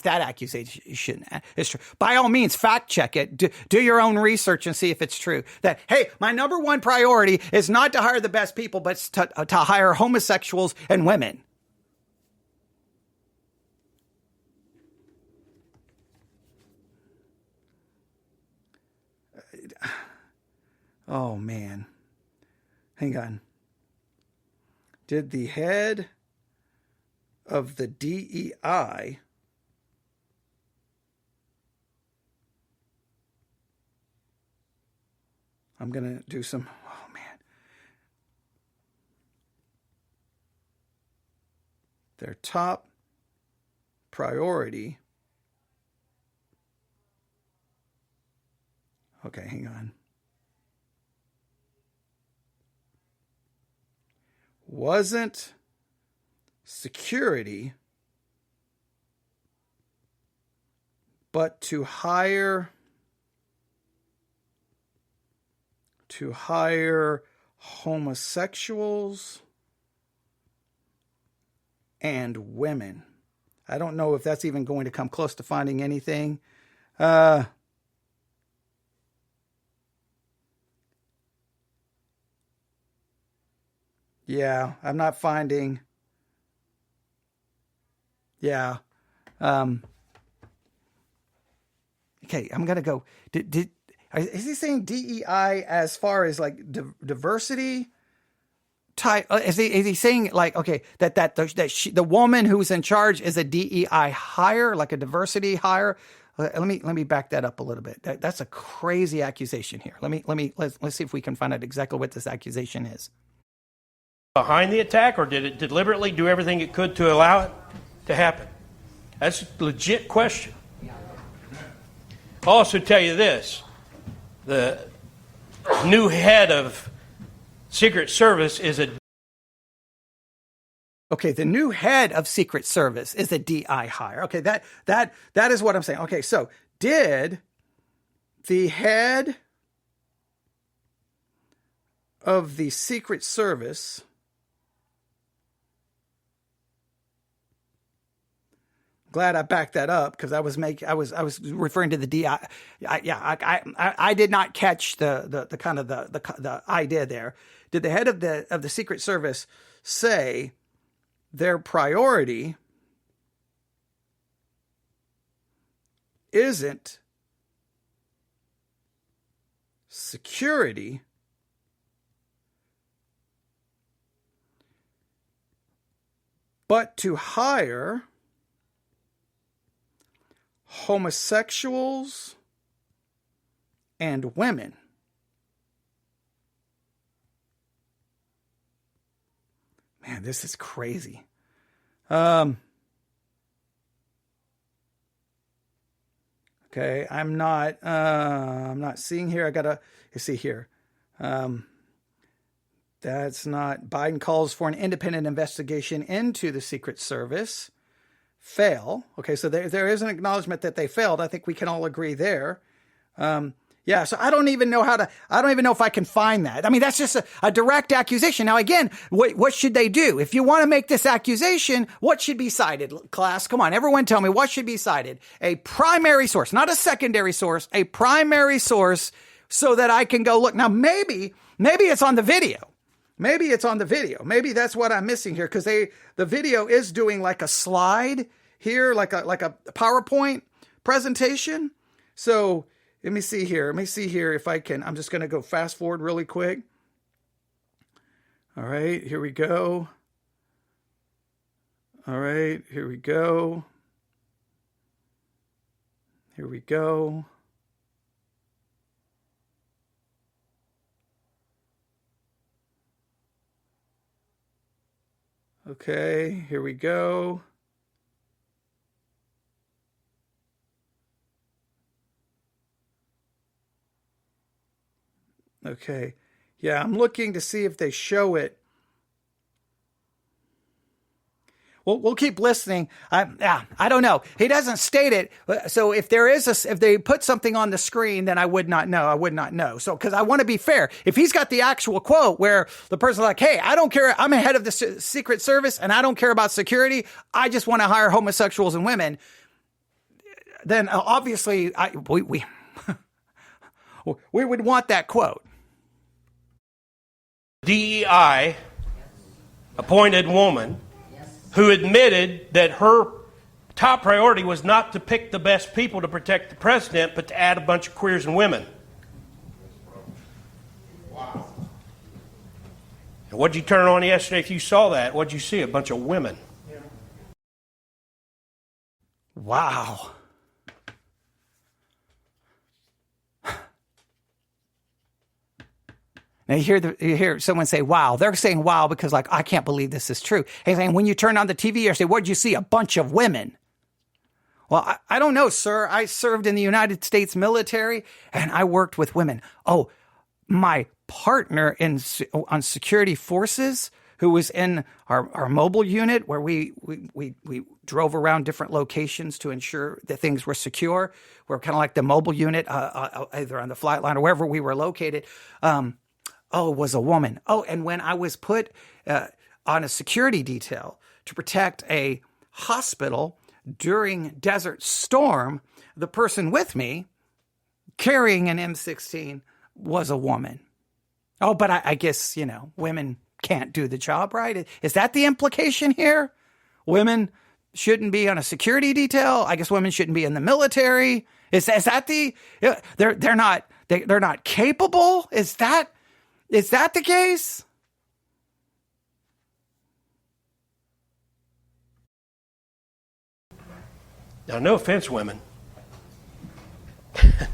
Speaker 2: accusation is true. By all means, fact check it. Do your own research and see if it's true. That, hey, my number one priority is not to hire the best people, but to hire homosexuals and women. Oh, man. Hang on. Did the head of the DEI I'm going to do some, oh man. Their top priority. Okay, hang on. Wasn't security, but to hire homosexuals and women. I don't know if that's even going to come close to finding anything. Yeah, I'm not finding. Yeah. Okay, I'm going to go. Is he saying DEI as far as like diversity type? Is he saying like, okay, that the woman who's in charge is a DEI hire, like a diversity hire? Let me back that up a little bit. That's a crazy accusation here. Let's see if we can find out exactly what this accusation is.
Speaker 3: Behind the attack, or did it deliberately do everything it could to allow it to happen? That's a legit question. I'll also tell you this. The new head of Secret Service is a...
Speaker 2: Okay, the new head of Secret Service is a DI hire. Okay, that is what I'm saying. Okay, so did the head of the Secret Service glad I backed that up because I was referring to the DI. I did not catch the kind of the idea there. Did the head of the Secret Service say their priority isn't security, but to hire homosexuals and women? Man, this is crazy. Okay, I'm not seeing here. Let's see here. That's not. Biden calls for an independent investigation into the Secret Service. Fail. Okay, so there is an acknowledgement that they failed. I think we can all agree there. Yeah, so I don't even know if I can find that. I mean, that's just a direct accusation. Now, again, what should they do? If you want to make this accusation, what should be cited, class? Come on, everyone tell me what should be cited. A primary source, not a secondary source, a primary source so that I can go look. Now, maybe it's on the video. Maybe it's on the video. Maybe that's what I'm missing here because the video is doing like a slide here, like a PowerPoint presentation. So let me see here. If I can. I'm just going to go fast forward really quick. All right, here we go. All right, here we go. Here we go. Okay, here we go. Okay. Yeah, I'm looking to see if they show it. we'll keep listening. I don't know. He doesn't state it. So if if they put something on the screen, then I would not know. I would not know. So, because I want to be fair. If he's got the actual quote where the person's like, hey, I don't care. I'm head of the Secret Service and I don't care about security. I just want to hire homosexuals and women. Then obviously we would want that quote.
Speaker 3: DEI appointed woman who admitted that her top priority was not to pick the best people to protect the president, but to add a bunch of queers and women.
Speaker 5: Wow.
Speaker 3: And what'd you turn on yesterday if you saw that? What'd you see? A bunch of women.
Speaker 2: Wow. Now you hear someone say, wow. They're saying wow because like, I can't believe this is true. He's saying, when you turn on the TV, you say, what did you see? A bunch of women. Well, I don't know, sir. I served in the United States military and I worked with women. Oh, my partner on security forces who was in our mobile unit where we drove around different locations to ensure that things were secure. We're kind of like the mobile unit, either on the flight line or wherever we were located. Was a woman. Oh, and when I was put on a security detail to protect a hospital during Desert Storm, the person with me carrying an M16 was a woman. Oh, but I guess, women can't do the job, right? Is that the implication here? Women shouldn't be on a security detail. I guess women shouldn't be in the military. Is that they're not capable? Is that the case?
Speaker 3: Now, no offense, women.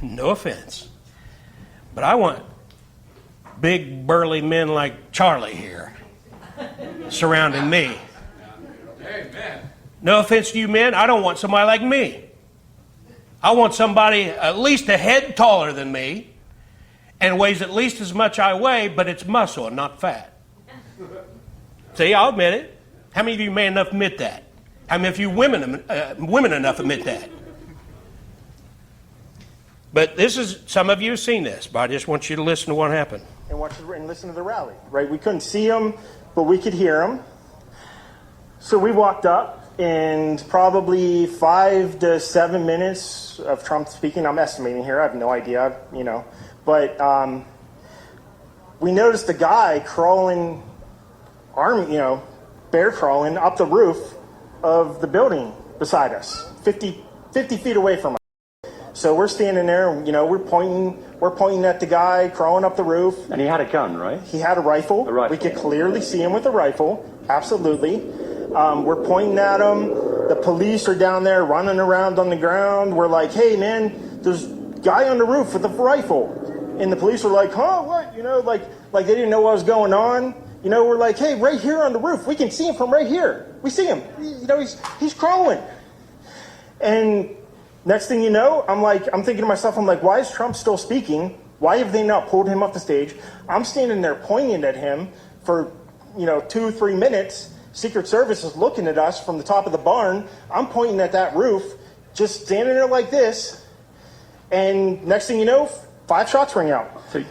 Speaker 3: No offense. But I want big, burly men like Charlie here surrounding me.
Speaker 5: Amen.
Speaker 3: No offense to you men, I don't want somebody like me. I want somebody at least a head taller than me and weighs at least as much I weigh, but it's muscle and not fat. See, I'll admit it. How many of you man enough admit that? How many of you women enough admit that? But some of you have seen this, but I just want you to listen to what happened.
Speaker 6: And listen to the rally, right? We couldn't see him, but we could hear him. So we walked up, and probably 5 to 7 minutes of Trump speaking. I'm estimating here. I have no idea, But we noticed a guy crawling, bear crawling up the roof of the building beside us, 50 feet away from us. So we're standing there, we're pointing at the guy crawling up the roof.
Speaker 7: And he had a gun, right?
Speaker 6: He had a rifle. We could clearly see him with a rifle. Absolutely. We're pointing at him. The police are down there running around on the ground. We're like, hey, man, there's a guy on the roof with a rifle. And the police were like, huh, what? Like they didn't know what was going on. We're like, hey, right here on the roof. We can see him from right here. We see him. He's crawling. And next thing you know, I'm thinking to myself, why is Trump still speaking? Why have they not pulled him off the stage? I'm standing there pointing at him for, 2-3 minutes. Secret Service is looking at us from the top of the barn. I'm pointing at that roof, just standing there like this. And next thing you know, 5 shots ring out.
Speaker 7: So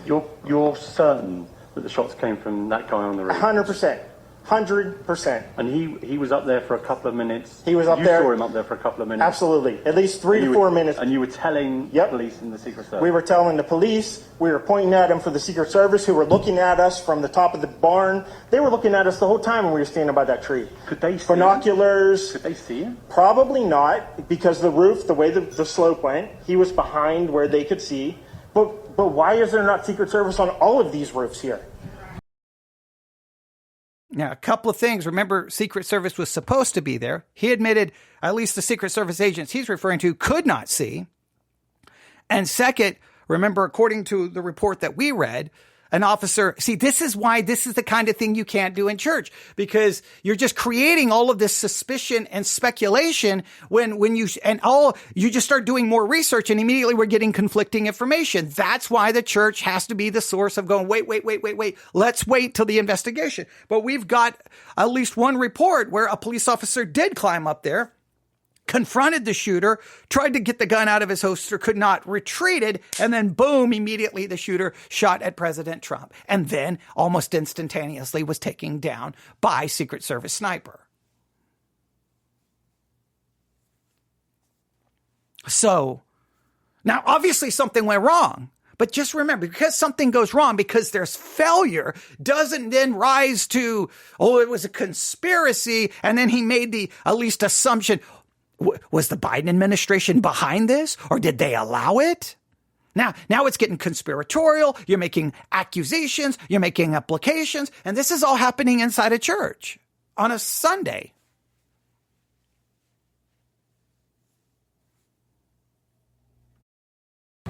Speaker 7: you're certain that the shots came from that guy on the roof?
Speaker 6: 100%. 100%.
Speaker 7: And he was up there for a couple of minutes?
Speaker 6: He was up
Speaker 7: you
Speaker 6: there.
Speaker 7: You saw him up there for a couple of minutes?
Speaker 6: Absolutely. At least 3 to 4 minutes.
Speaker 7: And you were telling the police and the Secret Service?
Speaker 6: We were telling the police. We were pointing at them for the Secret Service, who were looking at us from the top of the barn. They were looking at us the whole time when we were standing by that tree.
Speaker 7: Could they see
Speaker 6: binoculars?
Speaker 7: Could they see him?
Speaker 6: Probably not, because the roof, the way the slope went, he was behind where they could see. But why is there not Secret Service on all of these roofs here?
Speaker 2: Now, a couple of things. Remember, Secret Service was supposed to be there. He admitted, at least the Secret Service agents he's referring to, could not see. And second, remember, according to the report that we read, an officer. See, this is why this is the kind of thing you can't do in church, because you're just creating all of this suspicion and speculation when you just start doing more research, and immediately we're getting conflicting information. That's why the church has to be the source of going, wait. Let's wait till the investigation. But we've got at least one report where a police officer did climb up there, confronted the shooter, tried to get the gun out of his holster, could not, retreated, and then boom, immediately the shooter shot at President Trump, and then almost instantaneously was taken down by Secret Service sniper. So, now obviously something went wrong, but just remember, because something goes wrong, because there's failure, doesn't then rise to, it was a conspiracy, and then he made the at least assumption, was the Biden administration behind this, or did they allow it? Now it's getting conspiratorial. You're making accusations. You're making applications. And this is all happening inside a church on a Sunday.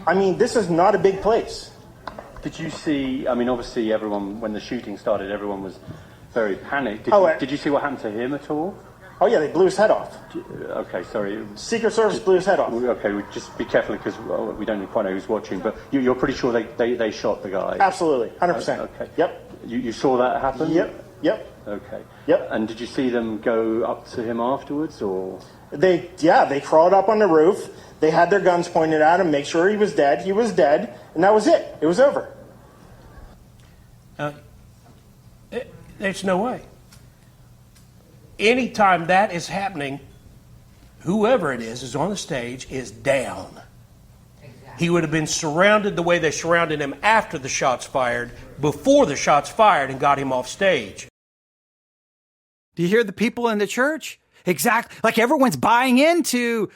Speaker 6: I mean, this is not a big place.
Speaker 7: Did you see, obviously everyone, when the shooting started, everyone was very panicked. Did you see what happened to him at all?
Speaker 6: Oh, yeah, they blew his head off.
Speaker 7: Okay, sorry.
Speaker 6: Secret Service blew his head off.
Speaker 7: Okay, just be careful, because we don't quite know who's watching, but you're pretty sure they shot the guy?
Speaker 6: Absolutely, 100%.
Speaker 7: Okay.
Speaker 6: Yep.
Speaker 7: You saw that happen?
Speaker 6: Yep.
Speaker 7: Okay.
Speaker 6: Yep.
Speaker 7: And did you see them go up to him afterwards, or?
Speaker 6: They crawled up on the roof. They had their guns pointed at him, make sure he was dead. He was dead, and that was it. It was over.
Speaker 3: There's no way. Anytime that is happening, whoever it is on the stage is down. Exactly. He would have been surrounded the way they surrounded him after the shots fired, before the shots fired, and got him off stage.
Speaker 2: Do you hear the people in the church? Exactly. Like everyone's buying into,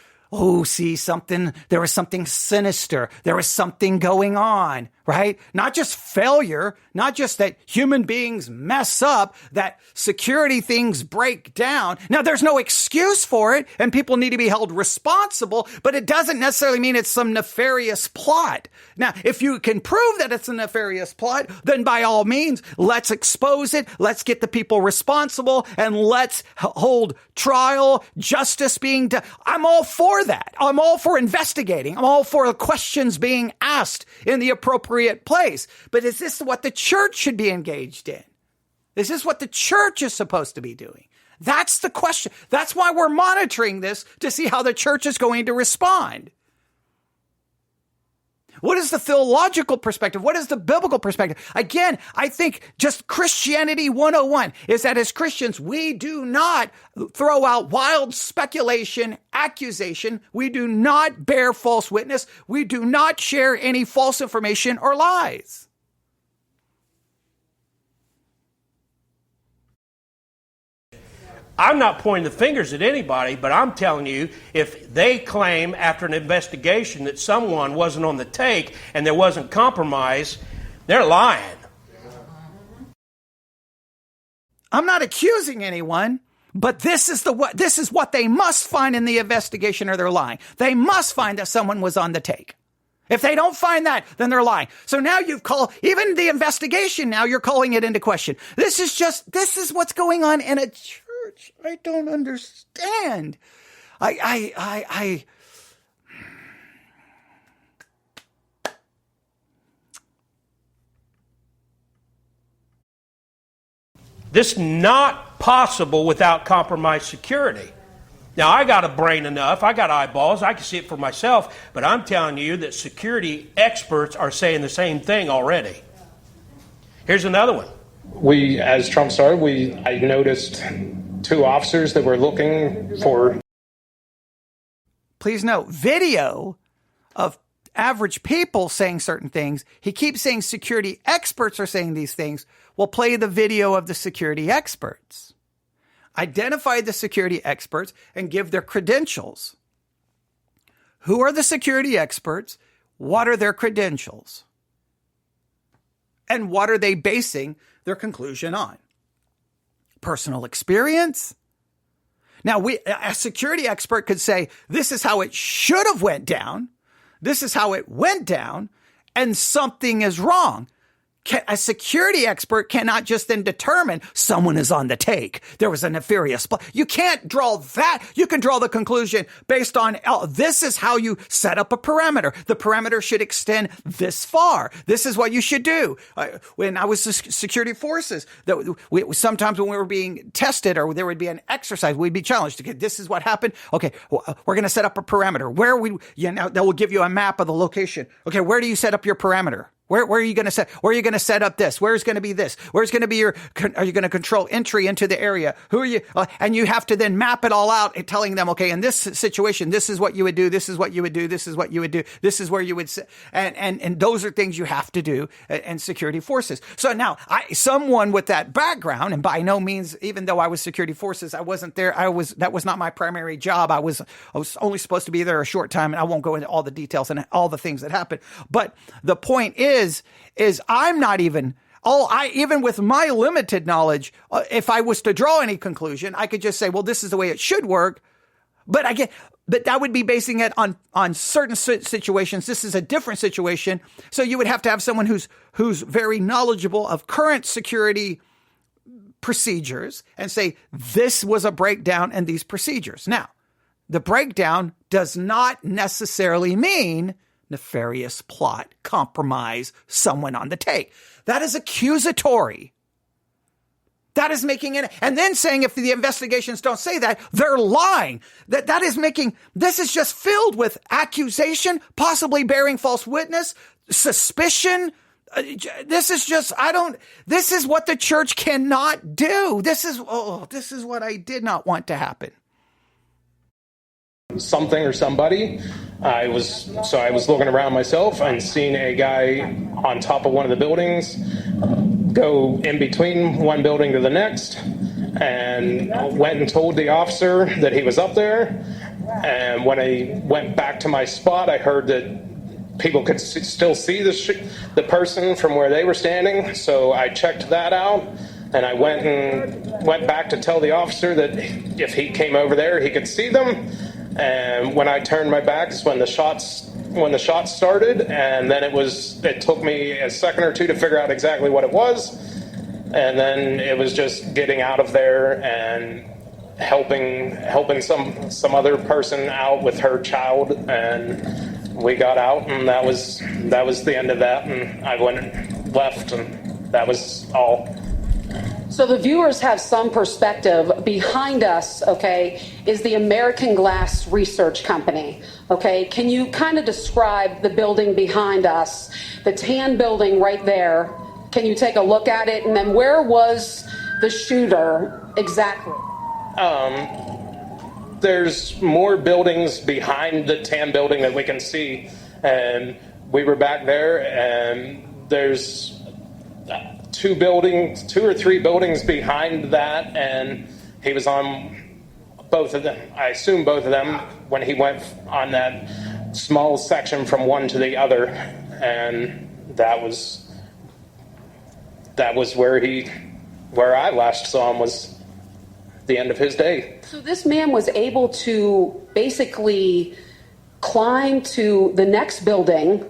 Speaker 2: see something, there was something sinister. There was something going on, right? Not just failure, not just that human beings mess up, that security things break down. Now, there's no excuse for it, and people need to be held responsible, but it doesn't necessarily mean it's some nefarious plot. Now, if you can prove that it's a nefarious plot, then by all means, let's expose it, let's get the people responsible, and let's hold trial, justice being done. I'm all for that. I'm all for investigating. I'm all for the questions being asked in the appropriate place. But is this what the church should be engaged in? Is this what the church is supposed to be doing? That's the question. That's why we're monitoring this, to see how the church is going to respond. What is the theological perspective? What is the biblical perspective? Again, I think just Christianity 101 is that as Christians, we do not throw out wild speculation, accusation. We do not bear false witness. We do not share any false information or lies.
Speaker 3: I'm not pointing the fingers at anybody, but I'm telling you, if they claim after an investigation that someone wasn't on the take and there wasn't compromise, they're lying.
Speaker 2: I'm not accusing anyone, but this is what they must find in the investigation, or they're lying. They must find that someone was on the take. If they don't find that, then they're lying. So now you've called, even the investigation, now you're calling it into question. This is what's going on in a church. I don't understand.
Speaker 3: This is not possible without compromised security. Now, I got a brain enough, I got eyeballs, I can see it for myself, but I'm telling you that security experts are saying the same thing already. Here's another one.
Speaker 5: As Trump started, I noticed 2 officers that were looking for.
Speaker 2: Please note, video of average people saying certain things. He keeps saying security experts are saying these things. We'll play the video of the security experts. Identify the security experts and give their credentials. Who are the security experts? What are their credentials? And what are they basing their conclusion on? Personal experience? Now, a security expert could say, this is how it should have went down. This is how it went down, and something is wrong. a security expert cannot just then determine someone is on the take. There was a nefarious plot. You can't draw that. You can draw the conclusion based on, this is how you set up a perimeter. The perimeter should extend this far. This is what you should do. When I was security forces, sometimes when we were being tested or there would be an exercise, we'd be challenged. Okay, this is what happened. Okay, we're going to set up a perimeter. Now they will give you a map of the location. Okay, where do you set up your perimeter? Where are you going to set? Where are you going to set up this? Where's going to be this? Where's going to be are you going to control entry into the area? Who are you? And you have to then map it all out, telling them, okay, in this situation, this is what you would do. This is what you would do. This is what you would do. This is where you would sit. And those are things you have to do in security forces. So now someone with that background, and by no means, even though I was security forces, I wasn't there. That was not my primary job. I was only supposed to be there a short time, and I won't go into all the details and all the things that happened. But the point is I'm not even with my limited knowledge, if I was to draw any conclusion, I could just say, well, this is the way it should work. But that would be basing it on certain situations. This is a different situation. So you would have to have someone who's very knowledgeable of current security procedures and say, this was a breakdown in these procedures. Now, the breakdown does not necessarily mean nefarious plot, compromise, someone on the take. That is accusatory. That is making it, and then saying if the investigations don't say that, they're lying. This is just filled with accusation, possibly bearing false witness, suspicion. This is what the church cannot do. This is what I did not want to happen.
Speaker 5: Something or somebody. I was looking around myself and seen a guy on top of one of the buildings go in between one building to the next, and went and told the officer that he was up there. And when I went back to my spot, I heard that people could still see the person from where they were standing. So I checked that out. And I went back to tell the officer that if he came over there, he could see them. And when I turned my back is when the shots started, and then it took me a second or two to figure out exactly what it was, and then it was just getting out of there and helping some other person out with her child, and we got out, and that was the end of that, and I went and left, and that was all.
Speaker 8: So the viewers have some perspective. Behind us, okay, is the American Glass Research Company, okay? Can you kind of describe the building behind us, the tan building right there? Can you take a look at it? And then where was the shooter exactly?
Speaker 5: There's more buildings behind the tan building that we can see, and we were back there, and there's two or three buildings behind that, and he was on both of them. I assume both of them when he went on that small section from one to the other, and that was where I last saw him, was the end of his day.
Speaker 8: So this man was able to basically climb to the next building,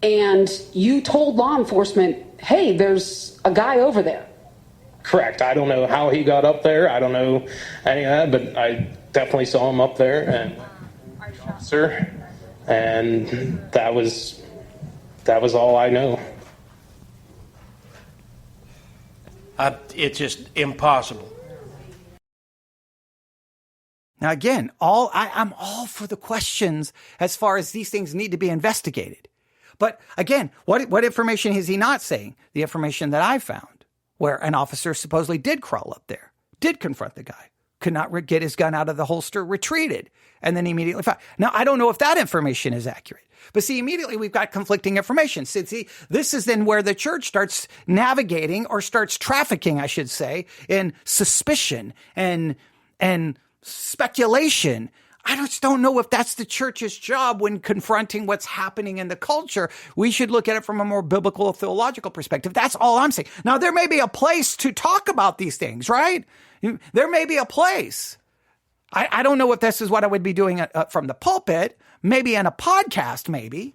Speaker 8: and you told law enforcement, hey, there's a guy over there.
Speaker 5: Correct. I don't know how he got up there. I don't know any of that, but I definitely saw him up there, and officer, and that was all I know.
Speaker 3: It's just impossible.
Speaker 2: Now, again, I'm all for the questions as far as these things need to be investigated. But again, what information is he not saying? The information that I found, where an officer supposedly did crawl up there, did confront the guy, could not get his gun out of the holster, retreated, and then immediately fired. Now, I don't know if that information is accurate. But see, immediately we've got conflicting information. See, this is then where the church starts navigating, or starts trafficking, I should say, in suspicion and speculation. I just don't know if that's the church's job when confronting what's happening in the culture. We should look at it from a more biblical, theological perspective. That's all I'm saying. Now, there may be a place to talk about these things, right? There may be a place. I don't know if this is what I would be doing from the pulpit, maybe in a podcast, maybe.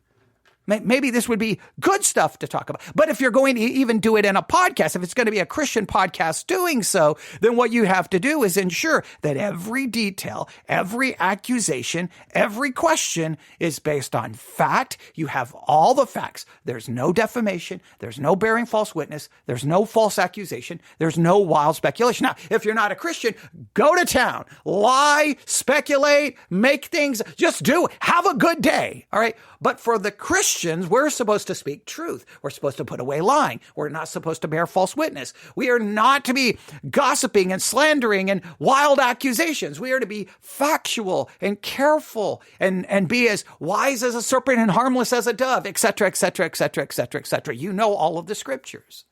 Speaker 2: Maybe this would be good stuff to talk about. But if you're going to even do it in a podcast, if it's going to be a Christian podcast doing so, then what you have to do is ensure that every detail, every accusation, every question is based on fact. You have all the facts. There's no defamation. There's no bearing false witness. There's no false accusation. There's no wild speculation. Now, if you're not a Christian, go to town, lie, speculate, make things, just do it. Have a good day. All right. But for the Christians, we're supposed to speak truth. We're supposed to put away lying. We're not supposed to bear false witness. We are not to be gossiping and slandering and wild accusations. We are to be factual and careful and be as wise as a serpent and harmless as a dove, etc., etc., etc., etc., etc. You know all of the scriptures.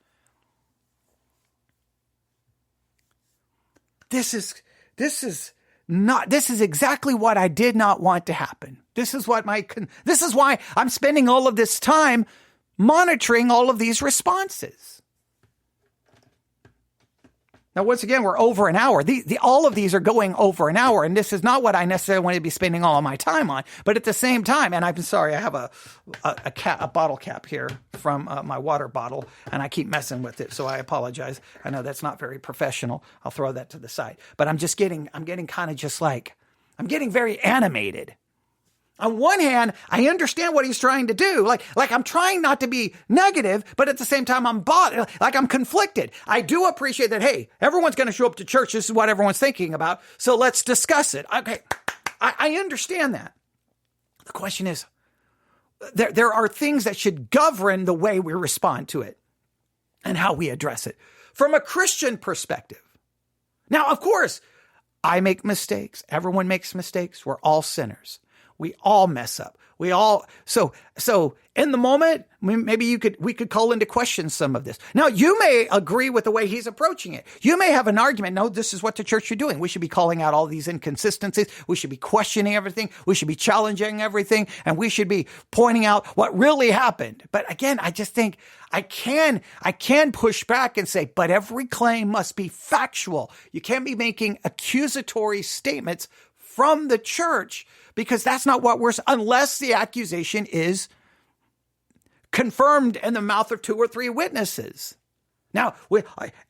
Speaker 2: This is exactly what I did not want to happen. This is why I'm spending all of this time monitoring all of these responses. Now, once again, we're over an hour. All of these are going over an hour, and this is not what I necessarily want to be spending all of my time on. But at the same time, and I'm sorry, I have a bottle cap here from my water bottle, and I keep messing with it, so I apologize. I know that's not very professional. I'll throw that to the side. But I'm getting kind of just like, I'm getting very animated. On one hand, I understand what he's trying to do. Like I'm trying not to be negative, but at the same time, I'm conflicted. I do appreciate that, hey, everyone's going to show up to church. This is what everyone's thinking about. So let's discuss it. Okay, I understand that. The question is, there are things that should govern the way we respond to it and how we address it from a Christian perspective. Now, of course, I make mistakes. Everyone makes mistakes. We're all sinners. We all mess up. So in the moment, maybe we could call into question some of this. Now, you may agree with the way he's approaching it. You may have an argument. No, this is what the church should be doing. We should be calling out all these inconsistencies. We should be questioning everything. We should be challenging everything. And we should be pointing out what really happened. But again, I just think I can push back and say, but every claim must be factual. You can't be making accusatory statements from the church, because that's not what unless the accusation is confirmed in the mouth of 2 or 3 witnesses. Now,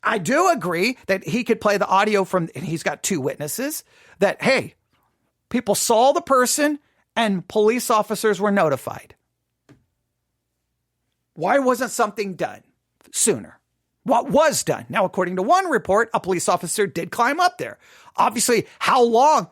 Speaker 2: I do agree that he could play the audio and he's got 2 witnesses that, hey, people saw the person and police officers were notified. Why wasn't something done sooner? What was done? Now, according to one report, a police officer did climb up there. Obviously, how long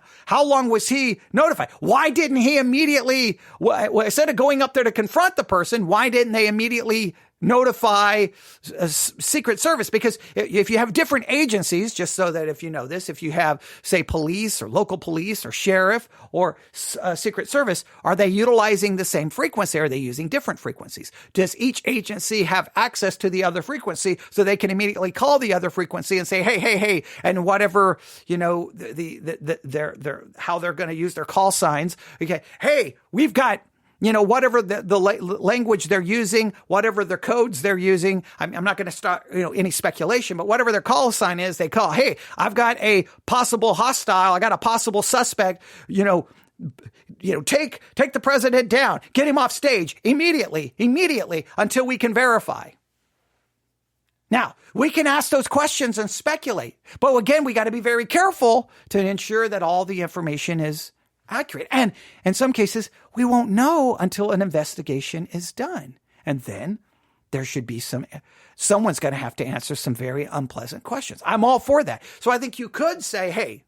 Speaker 2: was he notified? Why didn't he immediately, instead of going up there to confront the person, why didn't they immediately notify Secret Service? Because if you have different agencies, just so that if you know this, if you have, say, police or local police or sheriff or Secret Service, are they utilizing the same frequency? Are they using different frequencies? Does each agency have access to the other frequency so they can immediately call the other frequency and say, hey, and whatever, how they're going to use their call signs. Okay. Hey, we've got, whatever the language they're using, whatever the codes they're using. I'm not going to start, any speculation, but whatever their call sign is, they call, hey, I've got a possible hostile. I got a possible suspect, take the president down, get him off stage immediately until we can verify. Now, we can ask those questions and speculate, but again, we got to be very careful to ensure that all the information is accurate. And in some cases, we won't know until an investigation is done. And then there should be someone's going to have to answer some very unpleasant questions. I'm all for that. So I think you could say, hey,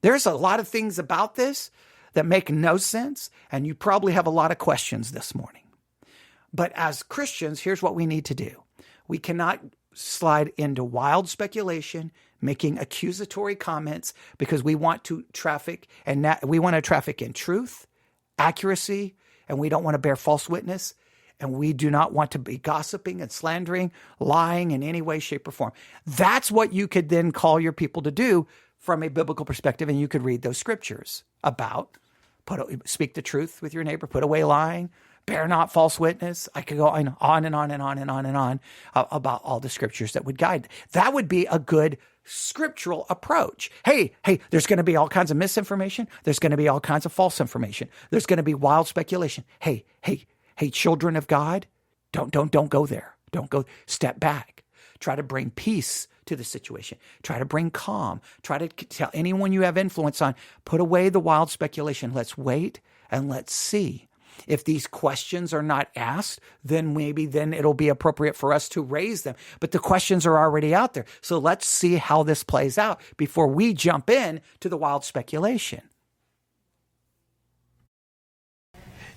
Speaker 2: there's a lot of things about this that make no sense, and you probably have a lot of questions this morning. But as Christians, here's what we need to do. We cannot slide into wild speculation, making accusatory comments, because we want to traffic in truth, accuracy, and we don't want to bear false witness, and we do not want to be gossiping and slandering, lying in any way, shape, or form. That's what you could then call your people to do from a biblical perspective, and you could read those scriptures about speak the truth with your neighbor, put away lying, bear not false witness. I could go on and on and on and on and on about all the scriptures that would guide. That would be a good scriptural approach. Hey, there's going to be all kinds of misinformation. There's going to be all kinds of false information. There's going to be wild speculation. Hey, Hey, children of God, don't go there. Don't go. Step back. Try to bring peace to the situation. Try to bring calm. Try to tell anyone you have influence on, put away the wild speculation. Let's wait and let's see. If these questions are not asked, then it'll be appropriate for us to raise them. But the questions are already out there. So let's see how this plays out before we jump in to the wild speculation.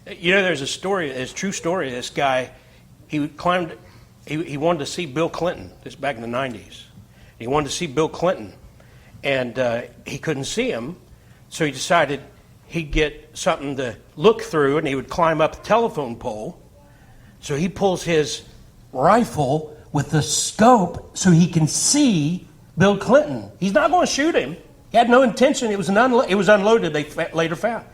Speaker 3: There's a story, it's a true story. This guy, he wanted to see Bill Clinton. This back in the 90s. He wanted to see Bill Clinton, and he couldn't see him, so he decided he'd get something to look through, and he would climb up the telephone pole. So he pulls his rifle with the scope so he can see Bill Clinton. He's not going to shoot him. He had no intention. It was unloaded, they later found.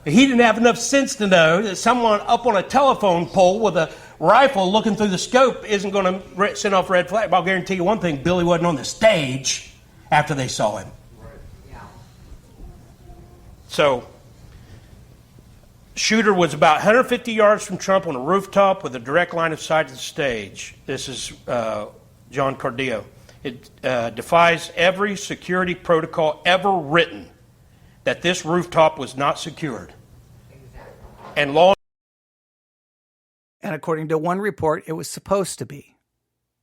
Speaker 3: He didn't have enough sense to know that someone up on a telephone pole with a rifle looking through the scope isn't going to send off red flag. But I'll guarantee you one thing, Billy wasn't on the stage after they saw him. So, shooter was about 150 yards from Trump on a rooftop with a direct line of sight to the stage. This is John Cardillo. It defies every security protocol ever written that this rooftop was not secured. And
Speaker 2: according to one report, it was supposed to be.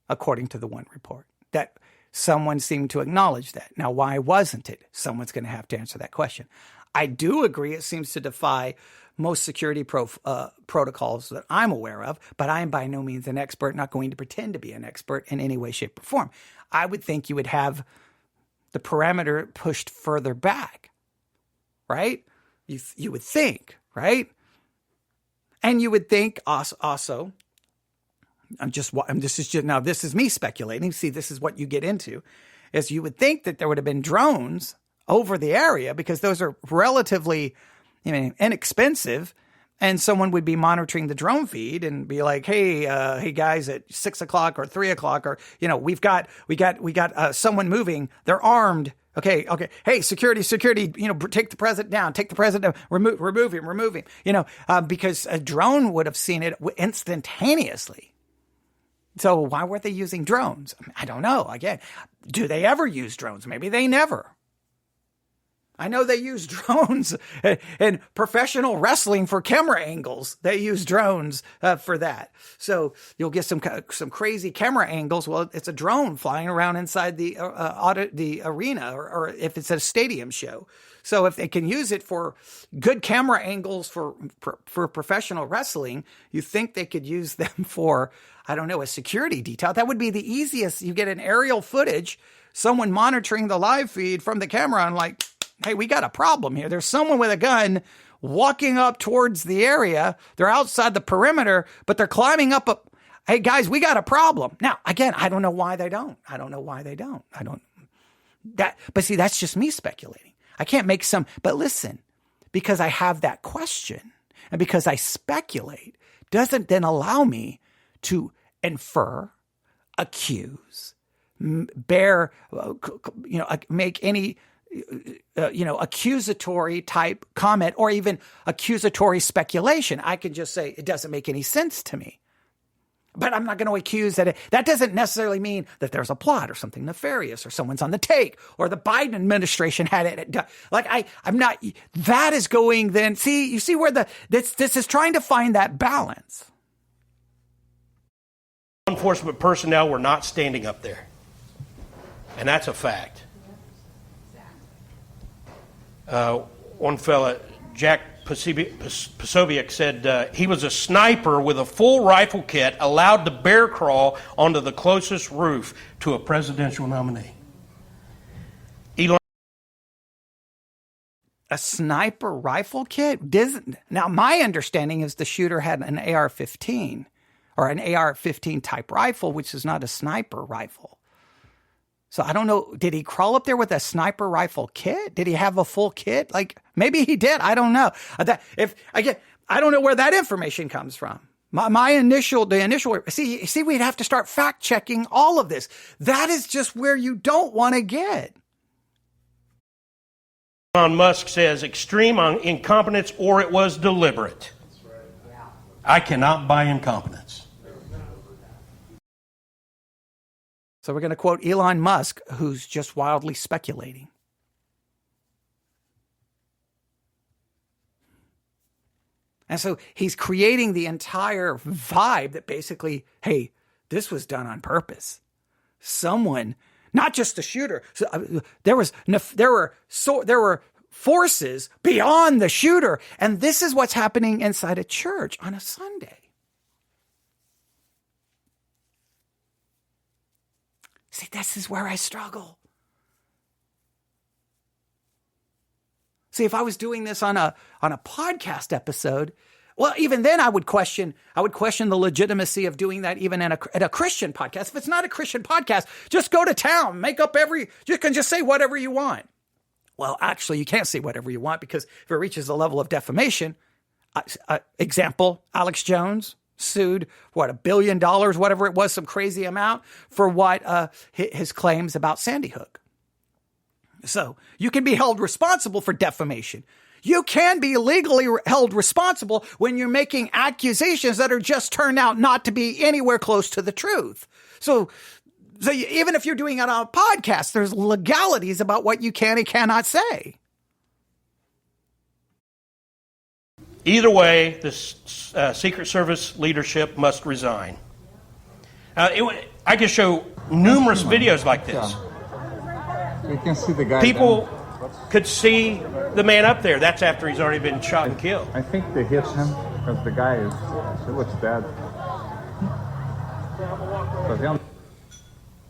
Speaker 2: According to the one report, that someone seemed to acknowledge that. Now, why wasn't it? Someone's going to have to answer that question. I do agree it seems to defy most security protocols that I'm aware of, but I am by no means an expert, not going to pretend to be an expert in any way, shape, or form. I would think you would have the parameter pushed further back, right? You would think, right? And you would think also, this is me speculating. See, this is what you get into, is you would think that there would have been drones over the area because those are relatively inexpensive, and someone would be monitoring the drone feed and be like, hey guys, at 6 o'clock or 3 o'clock, or we got someone moving, they're armed. Okay. Hey, security, take the president down, remove him, because a drone would have seen it instantaneously. So why weren't they using drones? I don't know. Again, do they ever use drones? Maybe they never. I know they use drones in professional wrestling for camera angles. They use drones for that. So you'll get some crazy camera angles. Well, it's a drone flying around inside the arena, or if it's a stadium show. So if they can use it for good camera angles for professional wrestling, you think they could use them for, I don't know, a security detail. That would be the easiest. You get an aerial footage, someone monitoring the live feed from the camera, and like, hey, we got a problem here. There's someone with a gun walking up towards the area. They're outside the perimeter, but they're climbing up. Hey, guys, we got a problem. Now, again, I don't know why they don't. But see, that's just me speculating. I can't make but listen, because I have that question and because I speculate doesn't then allow me to infer, accuse, make any accusatory type comment or even accusatory speculation. I can just say it doesn't make any sense to me. But I'm not going to accuse that. That doesn't necessarily mean that there's a plot or something nefarious or someone's on the take or the Biden administration had it. I'm not. That is going then. See, you see where this is trying to find that balance.
Speaker 3: Law enforcement personnel were not standing up there, and that's a fact. One fella, Jack Posobiec, said he was a sniper with a full rifle kit allowed to bear crawl onto the closest roof to a presidential nominee.
Speaker 2: A sniper rifle kit? Now, my understanding is the shooter had an AR-15 or an AR-15 type rifle, which is not a sniper rifle. So I don't know. Did he crawl up there with a sniper rifle kit? Did he have a full kit? Maybe he did. I don't know. I don't know where that information comes from. The initial. See, we'd have to start fact checking all of this. That is just where you don't want to get.
Speaker 3: Elon Musk says extreme incompetence or it was deliberate. I cannot buy incompetence.
Speaker 2: So we're going to quote Elon Musk, who's just wildly speculating. And so he's creating the entire vibe that basically, hey, this was done on purpose. Someone, not just the shooter. There were forces beyond the shooter, and this is what's happening inside a church on a Sunday. See, this is where I struggle. See, if I was doing this on a podcast episode, well, even then I would question the legitimacy of doing that even at a Christian podcast. If it's not a Christian podcast, just go to town, you can just say whatever you want. Well, actually, you can't say whatever you want, because if it reaches the level of defamation, example, Alex Jones sued, $1 billion, whatever it was, some crazy amount for what his claims about Sandy Hook. So you can be held responsible for defamation. You can be legally held responsible when you're making accusations that are just turned out not to be anywhere close to the truth. So even if you're doing it on a podcast, there's legalities about what you can and cannot say.
Speaker 3: Either way, the Secret Service leadership must resign. I can show numerous videos like this.
Speaker 9: You can see the guy.
Speaker 3: People could see the man up there. That's after he's already been shot and killed.
Speaker 9: I think they hit him because the guy he looks dead.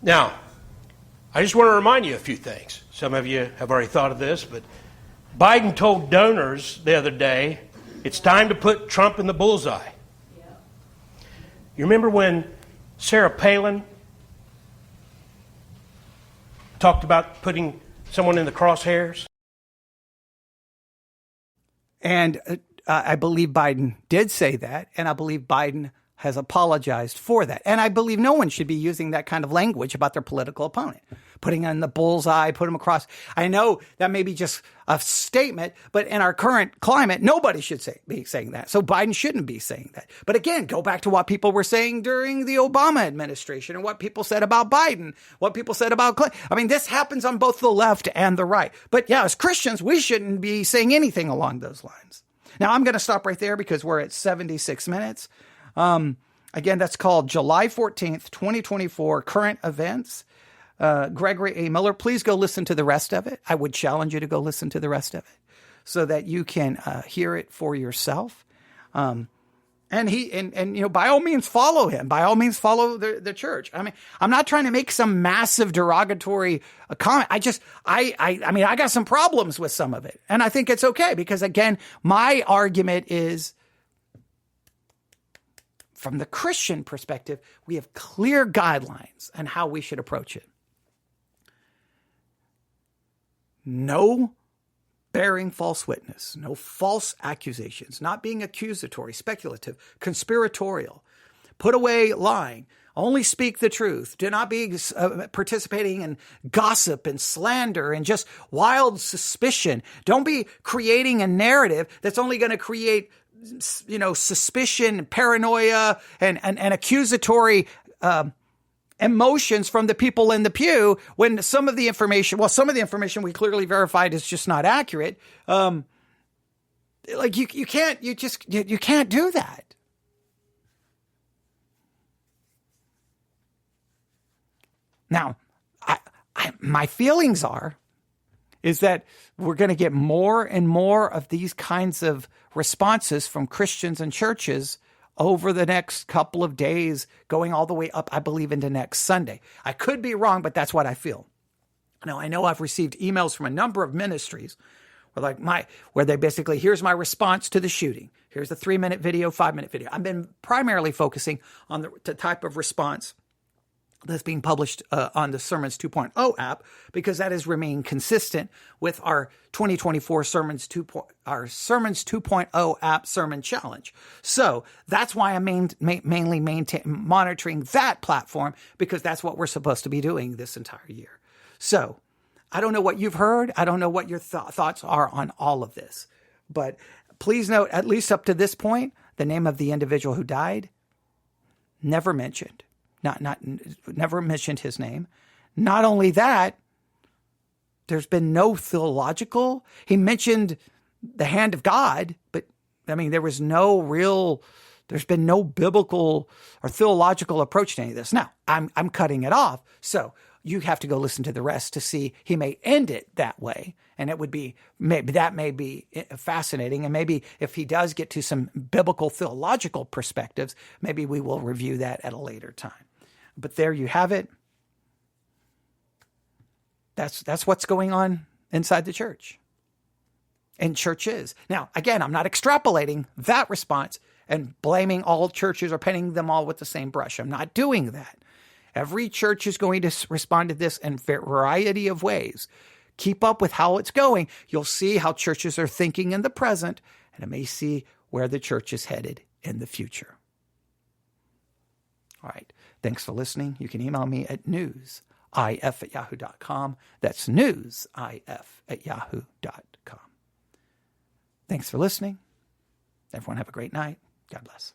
Speaker 3: Now, I just want to remind you a few things. Some of you have already thought of this, but Biden told donors the other day, it's time to put Trump in the bullseye. You remember when Sarah Palin talked about putting someone in the crosshairs?
Speaker 2: And I believe Biden did say that, and I believe Biden has apologized for that. And I believe no one should be using that kind of language about their political opponent. Putting in the bullseye, put them across. I know that may be just a statement, but in our current climate, nobody should be saying that. So Biden shouldn't be saying that. But again, go back to what people were saying during the Obama administration and what people said about Biden, what people said about Clinton. I mean, this happens on both the left and the right. But yeah, as Christians, we shouldn't be saying anything along those lines. Now, I'm going to stop right there because we're at 76 minutes. Again, that's called July 14th, 2024, Current Events. Gregory A. Miller, please go listen to the rest of it. I would challenge you to go listen to the rest of it so that you can hear it for yourself. And by all means, follow him. By all means, follow the church. I mean, I'm not trying to make some massive derogatory comment. I got some problems with some of it. And I think it's okay because, again, my argument is, from the Christian perspective, we have clear guidelines on how we should approach it. No bearing false witness, no false accusations, not being accusatory, speculative, conspiratorial. Put away lying. Only speak the truth. Do not be participating in gossip and slander and just wild suspicion. Don't be creating a narrative that's only going to create suspicion, paranoia, and accusatory emotions from the people in the pew when some of the information we clearly verified is just not accurate. You can't do that. Now, my feelings is that we're going to get more and more of these kinds of responses from Christians and churches over the next couple of days, going all the way up, I believe, into next Sunday. I could be wrong, but that's what I feel. Now, I know I've received emails from a number of ministries where they basically, here's my response to the shooting. Here's the 3-minute video, 5-minute video. I've been primarily focusing on the type of response that's being published on the Sermons 2.0 app, because that has remained consistent with our 2024 Sermons 2.0 app sermon challenge. So that's why I'm mainly monitoring that platform, because that's what we're supposed to be doing this entire year. So I don't know what you've heard. I don't know what your thoughts are on all of this, but please note, at least up to this point, the name of the individual who died? Never mentioned. Never mentioned his name. Not only that, there's been no theological. He mentioned the hand of God, but I mean, there's been no biblical or theological approach to any of this. Now, I'm cutting it off. So you have to go listen to the rest to see he may end it that way. And it would be, maybe that may be fascinating. And maybe if he does get to some biblical theological perspectives, maybe we will review that at a later time. But there you have it. That's what's going on inside the church and churches. Now, again, I'm not extrapolating that response and blaming all churches or painting them all with the same brush. I'm not doing that. Every church is going to respond to this in a variety of ways. Keep up with how it's going. You'll see how churches are thinking in the present, and it may see where the church is headed in the future. All right. Thanks for listening. You can email me at newsif@yahoo.com. That's newsif@yahoo.com. Thanks for listening. Everyone have a great night. God bless.